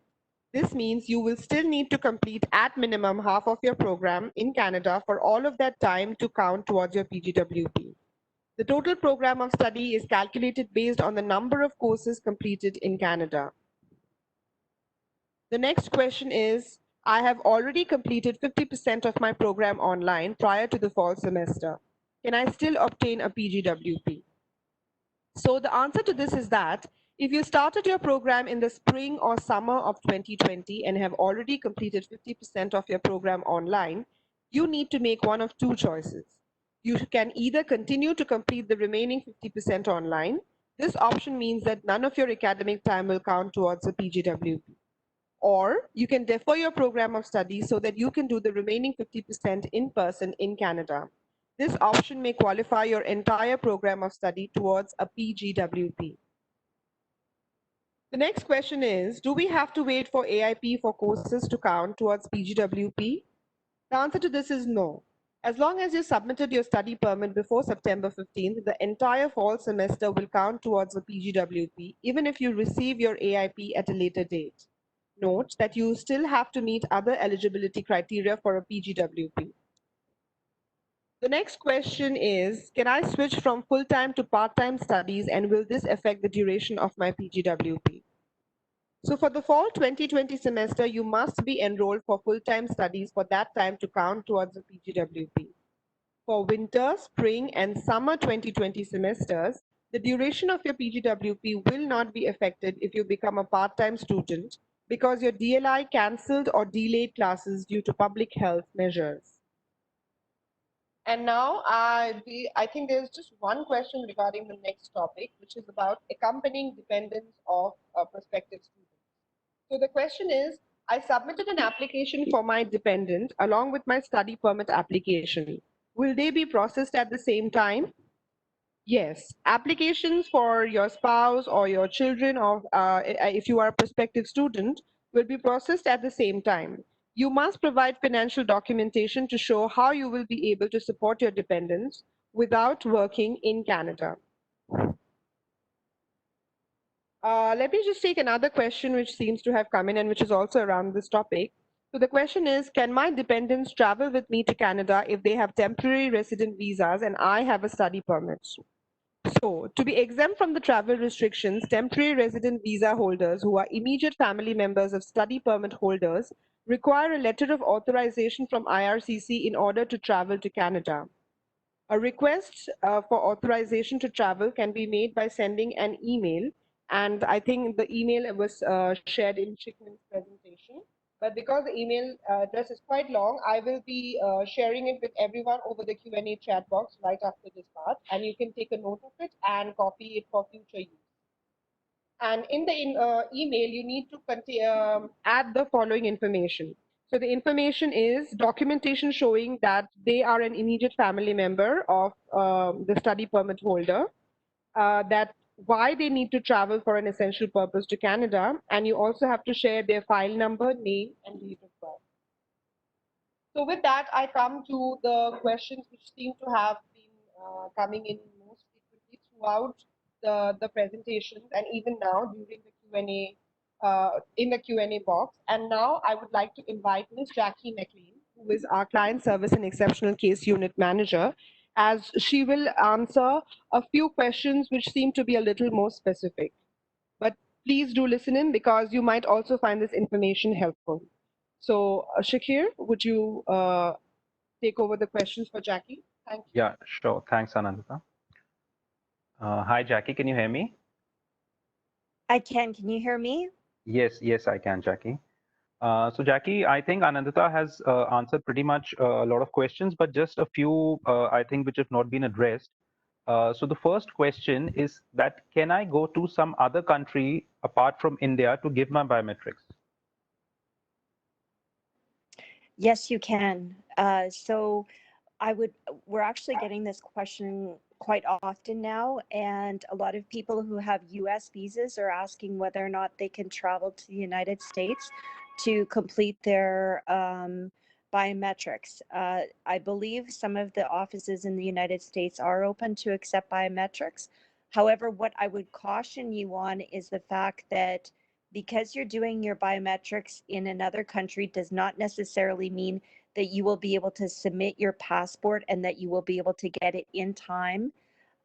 This means you will still need to complete at minimum half of your program in Canada for all of that time to count towards your PGWP. The total program of study is calculated based on the number of courses completed in Canada. The next question is, I have already completed 50% of my program online prior to the fall semester. Can I still obtain a PGWP? So the answer to this is that if you started your program in the spring or summer of 2020 and have already completed 50% of your program online, you need to make one of two choices. You can either continue to complete the remaining 50% online. This option means that none of your academic time will count towards a PGWP. Or you can defer your program of study so that you can do the remaining 50% in person in Canada. This option may qualify your entire program of study towards a PGWP. The next question is, do we have to wait for AIP for courses to count towards PGWP? The answer to this is no. As long as you submitted your study permit before September 15th, the entire fall semester will count towards the PGWP, even if you receive your AIP at a later date. Note that you still have to meet other eligibility criteria for a PGWP. The next question is, can I switch from full-time to part-time studies, and will this affect the duration of my PGWP? So for the fall 2020 semester, you must be enrolled for full-time studies for that time to count towards the PGWP. For winter, spring, and summer 2020 semesters, the duration of your PGWP will not be affected if you become a part-time student because your DLI cancelled or delayed classes due to public health measures. And now I think there's just one question regarding the next topic, which is about accompanying dependents of prospective students. So the question is, I submitted an application for my dependent along with my study permit application. Will they be processed at the same time? Yes, applications for your spouse or your children, or if you are a prospective student, will be processed at the same time. You must provide financial documentation to show how you will be able to support your dependents without working in Canada. Let me just take another question which seems to have come in and which is also around this topic. So the question is, can my dependents travel with me to Canada if they have temporary resident visas and I have a study permit? So, to be exempt from the travel restrictions, temporary resident visa holders who are immediate family members of study permit holders require a letter of authorization from IRCC in order to travel to Canada. A request for authorization to travel can be made by sending an email, and I think the email was shared in Shikman's presentation. But because the email address is quite long, I will be sharing it with everyone over the Q&A chat box right after this part, and you can take a note of it and copy it for future use. And in the email, you need to add the following information. So the information is documentation showing that they are an immediate family member of the study permit holder, that why they need to travel for an essential purpose to Canada, and you also have to share their file number, name, and date of birth. So with that, I come to the questions which seem to have been coming in most frequently throughout the presentations and even now during the Q&A, in the Q&A box. And now I would like to invite Ms. Jackie McLean, who is our Client Service and Exceptional Case Unit Manager, as she will answer a few questions which seem to be a little more specific. But please do listen in because you might also find this information helpful. So, Shakir, would you take over the questions for Jackie? Thank you. Yeah, sure. Thanks, Anandita. Hi, Jackie. Can you hear me? I can. Can you hear me? Yes, I can, Jackie. So, Jackie, I think Anandita has answered pretty much a lot of questions, but just a few, I think, which have not been addressed. So, the first question is that can I go to some other country apart from India to give my biometrics? Yes, you can. We're actually getting this question quite often now, and a lot of people who have US visas are asking whether or not they can travel to the United States to complete their biometrics. I believe some of the offices in the United States are open to accept biometrics. However, what I would caution you on is the fact that because you're doing your biometrics in another country does not necessarily mean that you will be able to submit your passport and that you will be able to get it in time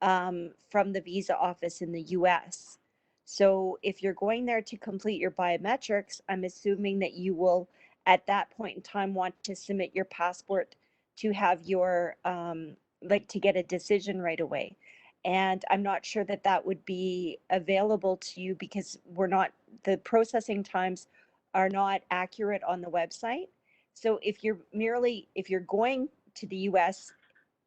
from the visa office in the US. So if you're going there to complete your biometrics, I'm assuming that you will at that point in time want to submit your passport to have your like to get a decision right away. And I'm not sure that that would be available to you because the processing times are not accurate on the website. So if you're going to the US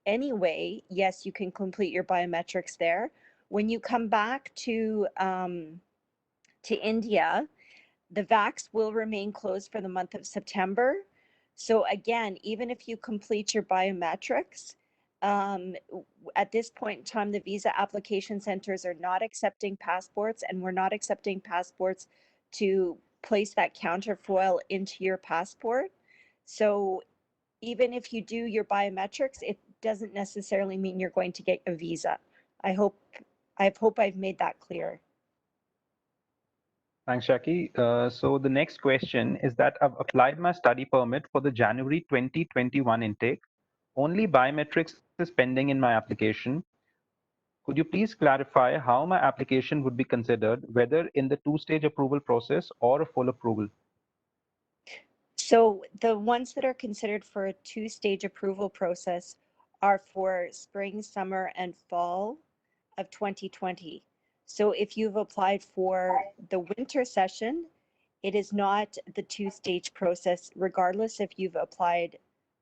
anyway, yes, you can complete your biometrics there. When you come back to India, the VACs will remain closed for the month of September. So again, even if you complete your biometrics, at this point in time, the visa application centers are not accepting passports, and we're not accepting passports to place that counterfoil into your passport. So even if you do your biometrics, it doesn't necessarily mean you're going to get a visa. I hope I've made that clear. Thanks, Jackie. So the next question is that I've applied my study permit for the January 2021 intake. Only biometrics is pending in my application. Could you please clarify how my application would be considered, whether in the two-stage approval process or a full approval? So the ones that are considered for a two-stage approval process are for spring, summer, and fall of 2020. So if you've applied for the winter session, it is not the two-stage process, regardless if you've applied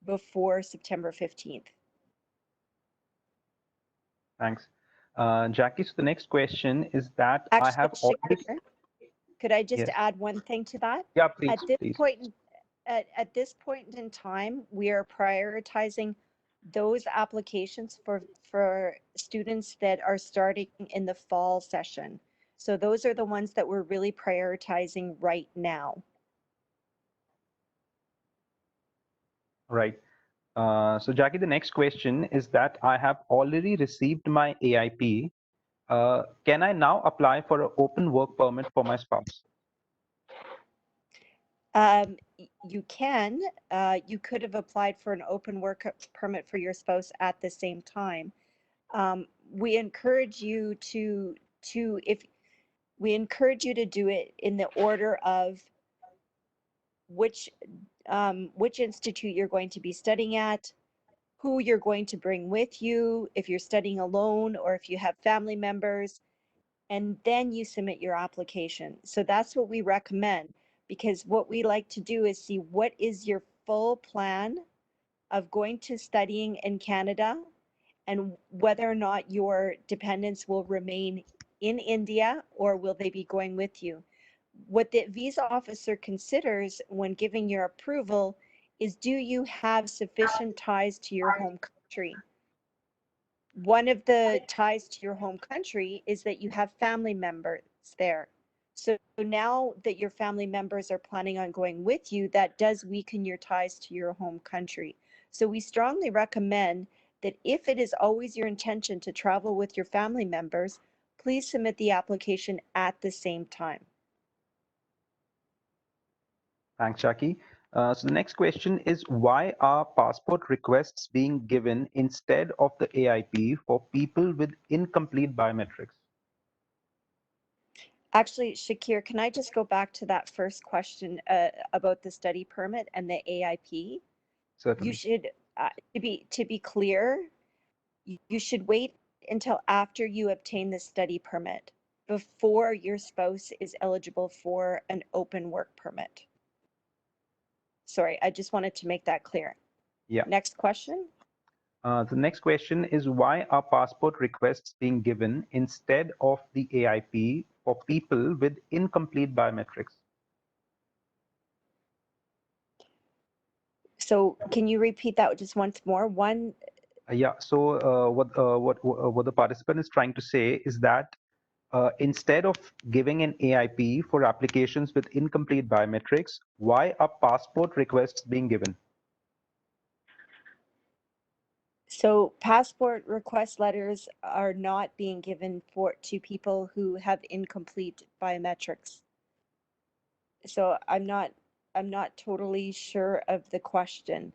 before September 15th. Thanks. Jackie, so the next question is that I Actually, have already... Shakir, could I just Yes. add one thing to that? Yeah, please, At this please. point, at this point in time, we are prioritizing those applications for students that are starting in the fall session. So those are the ones that we're really prioritizing right now. Right. So Jackie, the next question is that I have already received my AIP. Can I now apply for an open work permit for my spouse? You can, you could have applied for an open work permit for your spouse at the same time. We encourage you to if we encourage you to do it in the order of which institute you're going to be studying at, who you're going to bring with you, if you're studying alone or if you have family members, and then you submit your application. So that's what we recommend, because what we like to do is see what is your full plan of going to studying in Canada and whether or not your dependents will remain in India or will they be going with you. What the visa officer considers when giving your approval is, do you have sufficient ties to your home country? One of the ties to your home country is that you have family members there. So now that your family members are planning on going with you, that does weaken your ties to your home country. So we strongly recommend that if it is always your intention to travel with your family members, please submit the application at the same time. Thanks, Jackie. So the next question is, why are passport requests being given instead of the AIP for people with incomplete biometrics? Actually, Shakir, can I just go back to that first question about the study permit and the AIP? Certainly. You should, to be clear, you should wait until after you obtain the study permit before your spouse is eligible for an open work permit. Sorry, I just wanted to make that clear. Yeah. Next question. The next question is, why are passport requests being given instead of the AIP for people with incomplete biometrics? So can you repeat that just once more? Yeah. So what the participant is trying to say is that instead of giving an AIP for applications with incomplete biometrics, why are passport requests being given? So passport request letters are not being given to people who have incomplete biometrics. So I'm not totally sure of the question,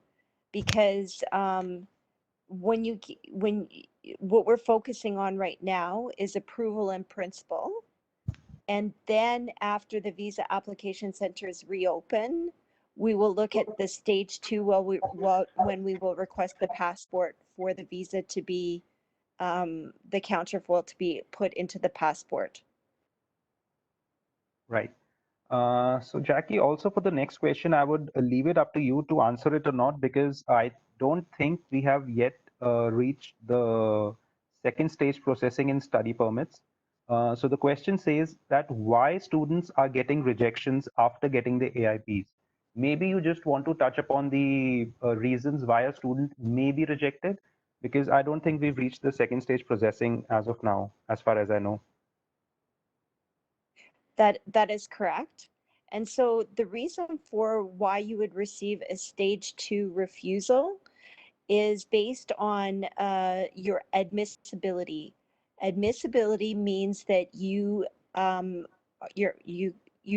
because when what we're focusing on right now is approval in principle, and then after the visa application centers reopen, we will look at the stage 2 when we will request the passport for the visa to be the counterfoil to be put into the passport. Right. So Jackie, also for the next question, I would leave it up to you to answer it or not, because I don't think we have yet reached the second stage processing in study permits. So the question says that why students are getting rejections after getting the AIPs. Maybe you just want to touch upon the reasons why a student may be rejected, because I don't think we've reached the second stage processing as of now, as far as I know. That is correct. And so the reason for why you would receive a stage 2 refusal is based on your admissibility. Admissibility means that um, you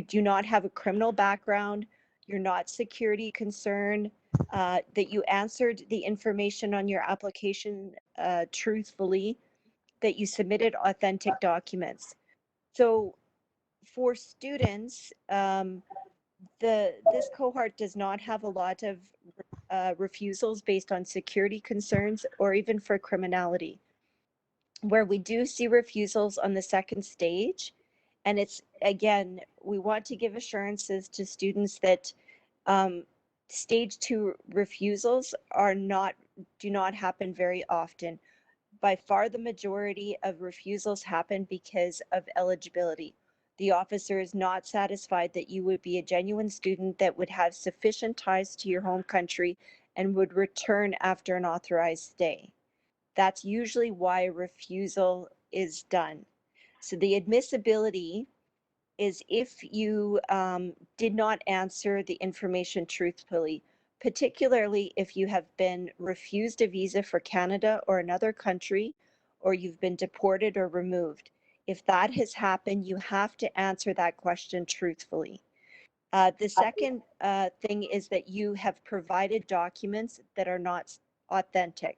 do not have a criminal background, you're not security concerned, that you answered the information on your application truthfully, that you submitted authentic documents. So for students, this cohort does not have a lot of refusals based on security concerns or even for criminality. Where we do see refusals on the second stage, and it's, again, we want to give assurances to students that stage 2 refusals do not happen very often. By far the majority of refusals happen because of eligibility. The officer is not satisfied that you would be a genuine student that would have sufficient ties to your home country and would return after an authorized stay. That's usually why a refusal is done. So the admissibility is if you did not answer the information truthfully, particularly if you have been refused a visa for Canada or another country, or you've been deported or removed. If that has happened, you have to answer that question truthfully. The second thing is that you have provided documents that are not authentic.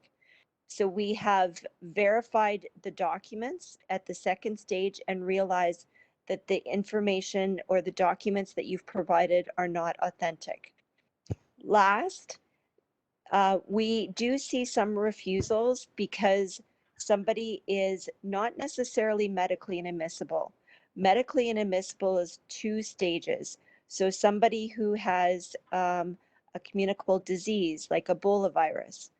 So we have verified the documents at the second stage and realized that the information or the documents that you've provided are not authentic. Last, we do see some refusals because somebody is not necessarily medically inadmissible. Medically inadmissible is 2 stages. So somebody who has a communicable disease like Ebola virus.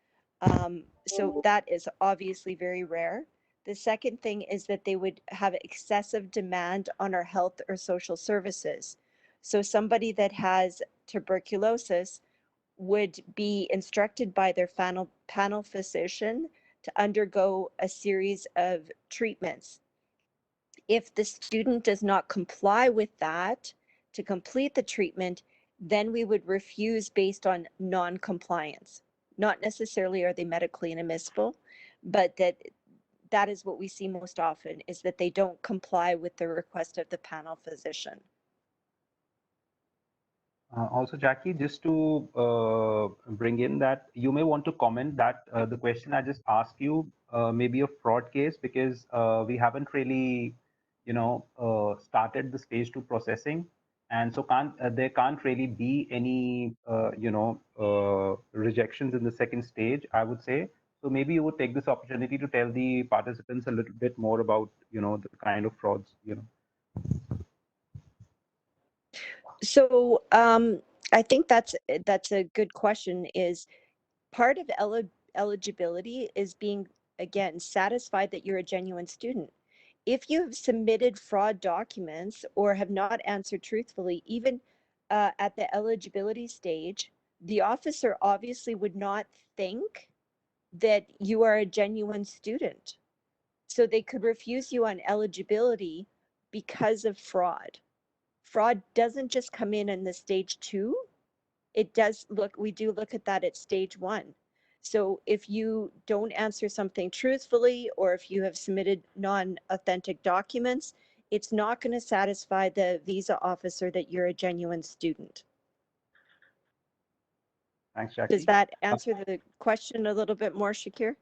So that is obviously very rare. The second thing is that they would have excessive demand on our health or social services. So somebody that has tuberculosis would be instructed by their panel physician to undergo a series of treatments. If the student does not comply with that to complete the treatment, then we would refuse based on non-compliance. Not necessarily are they medically inadmissible, but that is what we see most often, is that they don't comply with the request of the panel physician. Also, Jackie, just to bring in that you may want to comment that the question I just asked you may be a fraud case because we haven't really, started the stage 2 processing, and so there can't really be any, rejections in the second stage, I would say. So maybe you would take this opportunity to tell the participants a little bit more about, the kind of frauds, So I think that's a good question. Is part of eligibility is being, again, satisfied that you're a genuine student. If you have submitted fraud documents or have not answered truthfully, even at the eligibility stage, the officer obviously would not think that you are a genuine student. So they could refuse you on eligibility because of fraud. Fraud doesn't just come in the stage 2. It does look, we do look at that at stage 1. So if you don't answer something truthfully, or if you have submitted non-authentic documents, it's not going to satisfy the visa officer that you're a genuine student. Thanks, Does Jackie. that answer the question a little bit more, Shakir?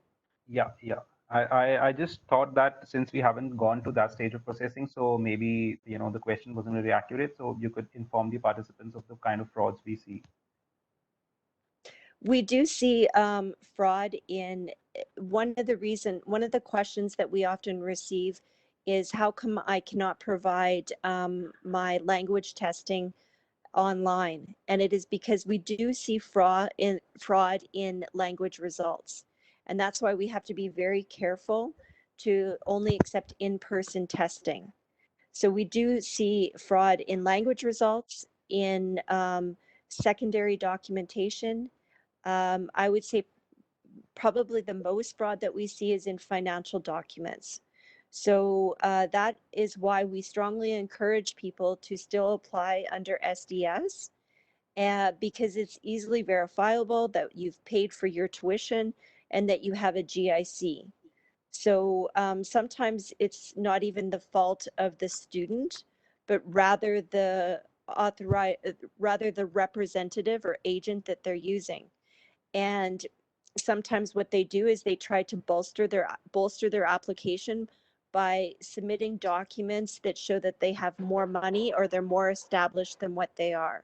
Yeah, yeah. I just thought that since we haven't gone to that stage of processing, so maybe, the question wasn't really accurate. So you could inform the participants of the kind of frauds we see. We do see fraud in one of the questions that we often receive is, how come I cannot provide my language testing online? And it is because we do see fraud in language results. And that's why we have to be very careful to only accept in-person testing. So we do see fraud in language results, in secondary documentation. I would say probably the most fraud that we see is in financial documents. So that is why we strongly encourage people to still apply under SDS, because it's easily verifiable that you've paid for your tuition and that you have a GIC. So sometimes it's not even the fault of the student, but rather the representative or agent that they're using. And sometimes what they do is they try to bolster their application by submitting documents that show that they have more money or they're more established than what they are.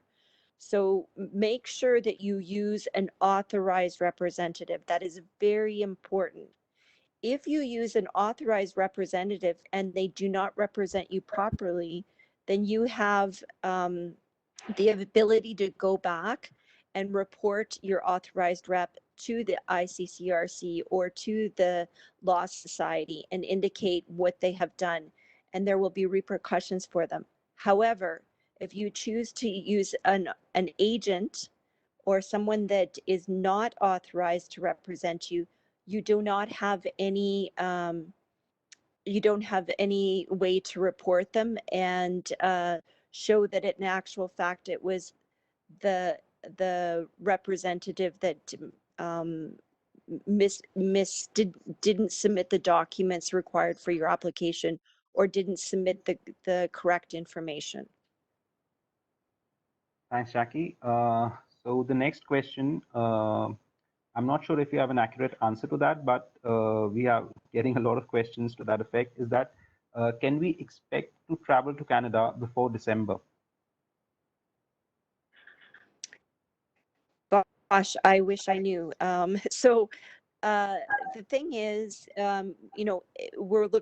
So make sure that you use an authorized representative. That is very important. If you use an authorized representative and they do not represent you properly, then you have the ability to go back and report your authorized rep to the ICCRC or to the Law Society and indicate what they have done, and there will be repercussions for them. However, if you choose to use an agent or someone that is not authorized to represent you, you do not have any way to report them and show that in actual fact it was the representative that didn't submit the documents required for your application or didn't submit the correct information. Thanks, Jackie. So the next question, I'm not sure if you have an accurate answer to that, but we are getting a lot of questions to that effect, is that can we expect to travel to Canada before December? Gosh, I wish I knew. So the thing is,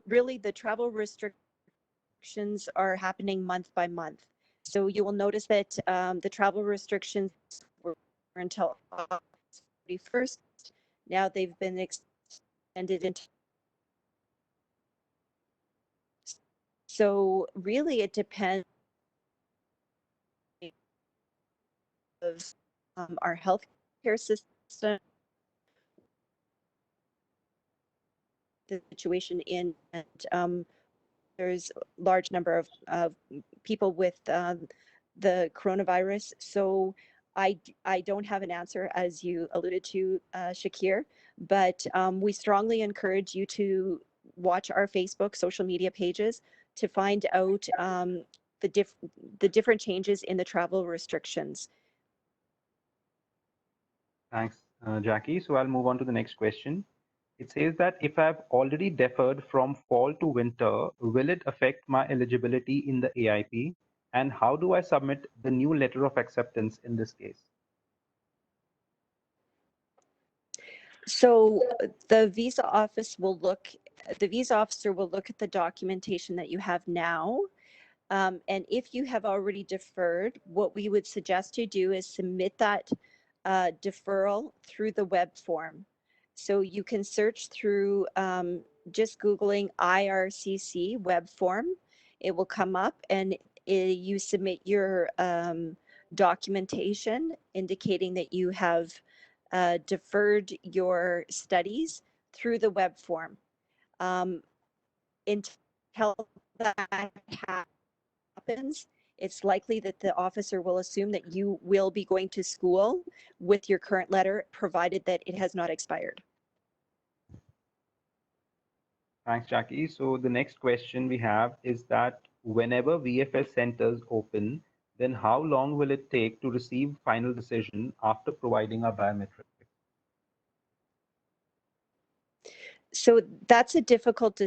really the travel restrictions are happening month by month. So you will notice that the travel restrictions were until August 31st. Now they've been extended into. So really it depends of our healthcare system, the situation in, and there's a large number of people with the coronavirus. So I don't have an answer, as you alluded to, Shakir, but we strongly encourage you to watch our Facebook social media pages to find out the different changes in the travel restrictions. Thanks, Jackie. So I'll move on to the next question. It says that if I've already deferred from fall to winter, will it affect my eligibility in the AIP? And how do I submit the new letter of acceptance in this case? So the visa officer will look at the documentation that you have now. And if you have already deferred, what we would suggest you do is submit that deferral through the web form. So you can search through just Googling IRCC web form. It will come up and you submit your documentation indicating that you have deferred your studies through the web form. Until that happens, it's likely that the officer will assume that you will be going to school with your current letter, provided that it has not expired. Thanks, Jackie. So the next question we have is that whenever VFS centers open, then how long will it take to receive final decision after providing a biometric? So that's a difficult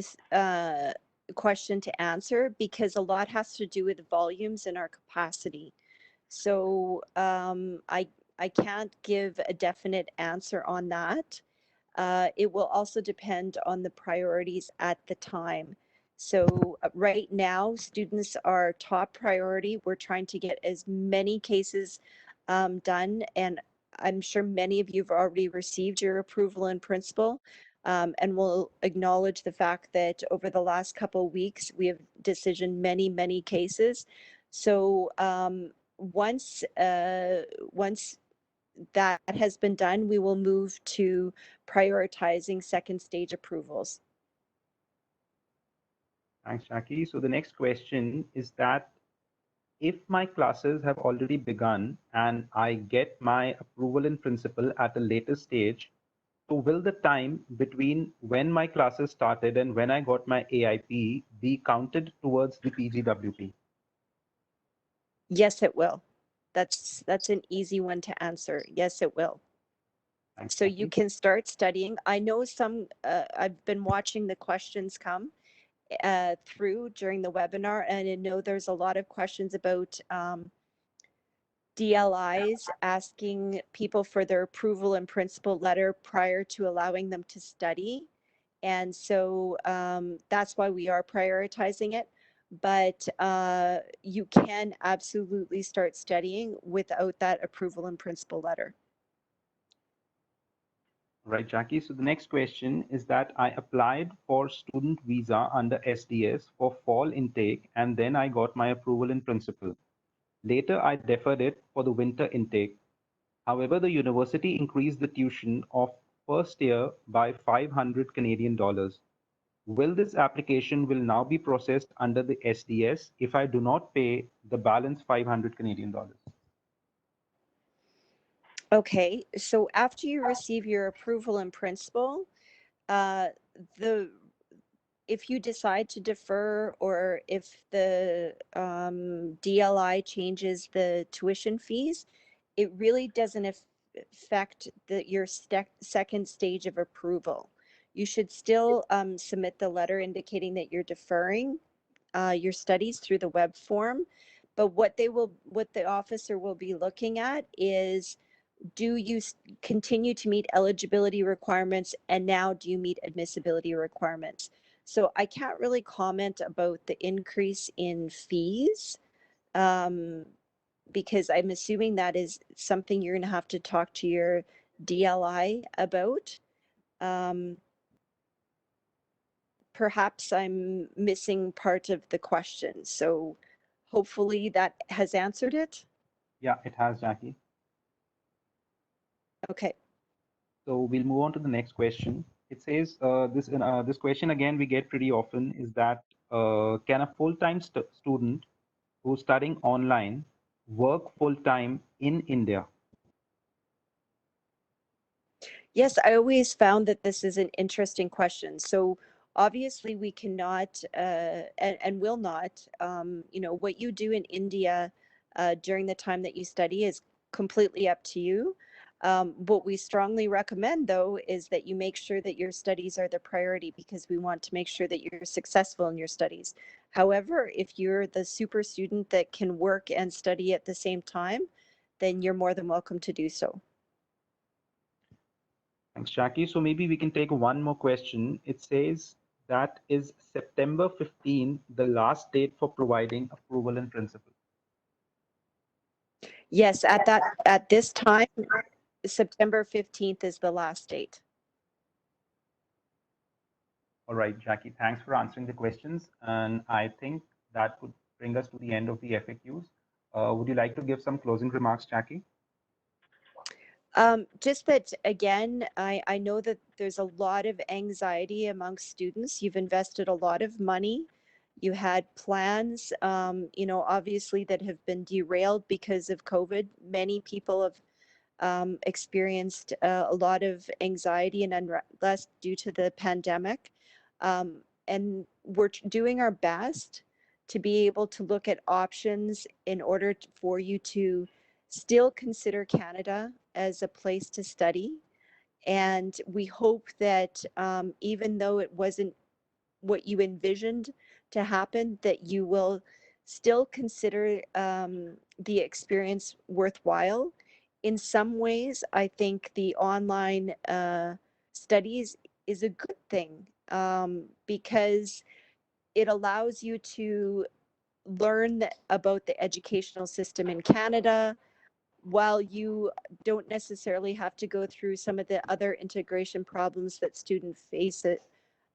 question to answer because a lot has to do with volumes and our capacity. So I can't give a definite answer on that. It will also depend on the priorities at the time. So right now, students are top priority. We're trying to get as many cases done, and I'm sure many of you have already received your approval in principle. And we'll acknowledge the fact that over the last couple of weeks, we have decisioned many cases. So once that has been done, we will move to prioritizing second stage approvals. Thanks, Jackie. So the next question is that if my classes have already begun and I get my approval in principle at a later stage, so will the time between when my classes started and when I got my AIP be counted towards the PGWP? Yes, it will. That's an easy one to answer. Yes, it will. Thanks, So you Jackie. can start studying. I know I've been watching the questions come through during the webinar, and I know there's a lot of questions about DLIs asking people for their approval in principle letter prior to allowing them to study. And so that's why we are prioritizing it. But you can absolutely start studying without that approval in principle letter. Right, Jackie. So the next question is that I applied for student visa under SDS for fall intake and then I got my approval in principle. Later, I deferred it for the winter intake. However, the university increased the tuition of first year by 500 Canadian dollars. Will this application will now be processed under the SDS if I do not pay the balance 500 Canadian dollars? Okay, so after you receive your approval in principle, uh, the if you decide to defer or if the DLI changes the tuition fees, it really doesn't affect your second stage of approval. You should still submit the letter indicating that you're deferring your studies through the web form. But what the officer will be looking at is, do you continue to meet eligibility requirements, and now do you meet admissibility requirements? So I can't really comment about the increase in fees um, because I'm assuming that is something you're going to have to talk to your DLI about. Um, Perhaps I'm missing part of the question. So hopefully that has answered it. Yeah, it has, Jackie. Okay. So we'll move on to the next question. It says this question again we get pretty often is that can a full-time student who's studying online work full-time in India? Yes, I always found that this is an interesting question. So obviously we cannot and will not, what you do in India during the time that you study is completely up to you. What we strongly recommend, though, is that you make sure that your studies are the priority because we want to make sure that you're successful in your studies. However, if you're the super student that can work and study at the same time, then you're more than welcome to do so. Thanks, Jackie. So maybe we can take one more question. It says that is September 15 the last date for providing approval in principle? Yes, at this time, September 15th is the last date. All right, Jackie, thanks for answering the questions. And I think that would bring us to the end of the FAQs. Would you like to give some closing remarks, Jackie? Just that, again, I know that there's a lot of anxiety amongst students. You've invested a lot of money. You had plans, obviously that have been derailed because of COVID. Many people have experienced a lot of anxiety and unrest due to the pandemic. And we're doing our best to be able to look at options in order for you to still consider Canada as a place to study. And we hope that even though it wasn't what you envisioned to happen, that you will still consider the experience worthwhile. In some ways, I think the online studies is a good thing because it allows you to learn about the educational system in Canada while you don't necessarily have to go through some of the other integration problems that students face it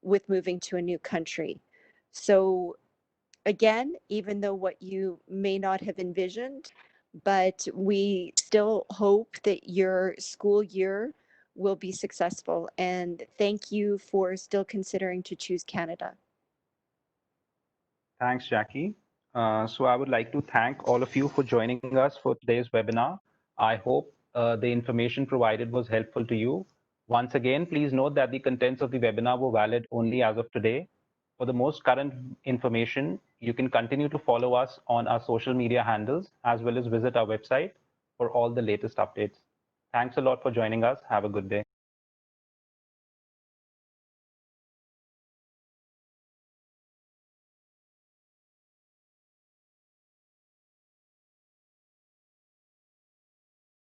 with moving to a new country. So again, even though what you may not have envisioned, but we still hope that your school year will be successful. And thank you for still considering to choose Canada. Thanks, Jackie. So I would like to thank all of you for joining us for today's webinar. I hope the information provided was helpful to you. Once again, please note that the contents of the webinar were valid only as of today. For the most current information, you can continue to follow us on our social media handles as well as visit our website for all the latest updates. Thanks a lot for joining us. Have a good day.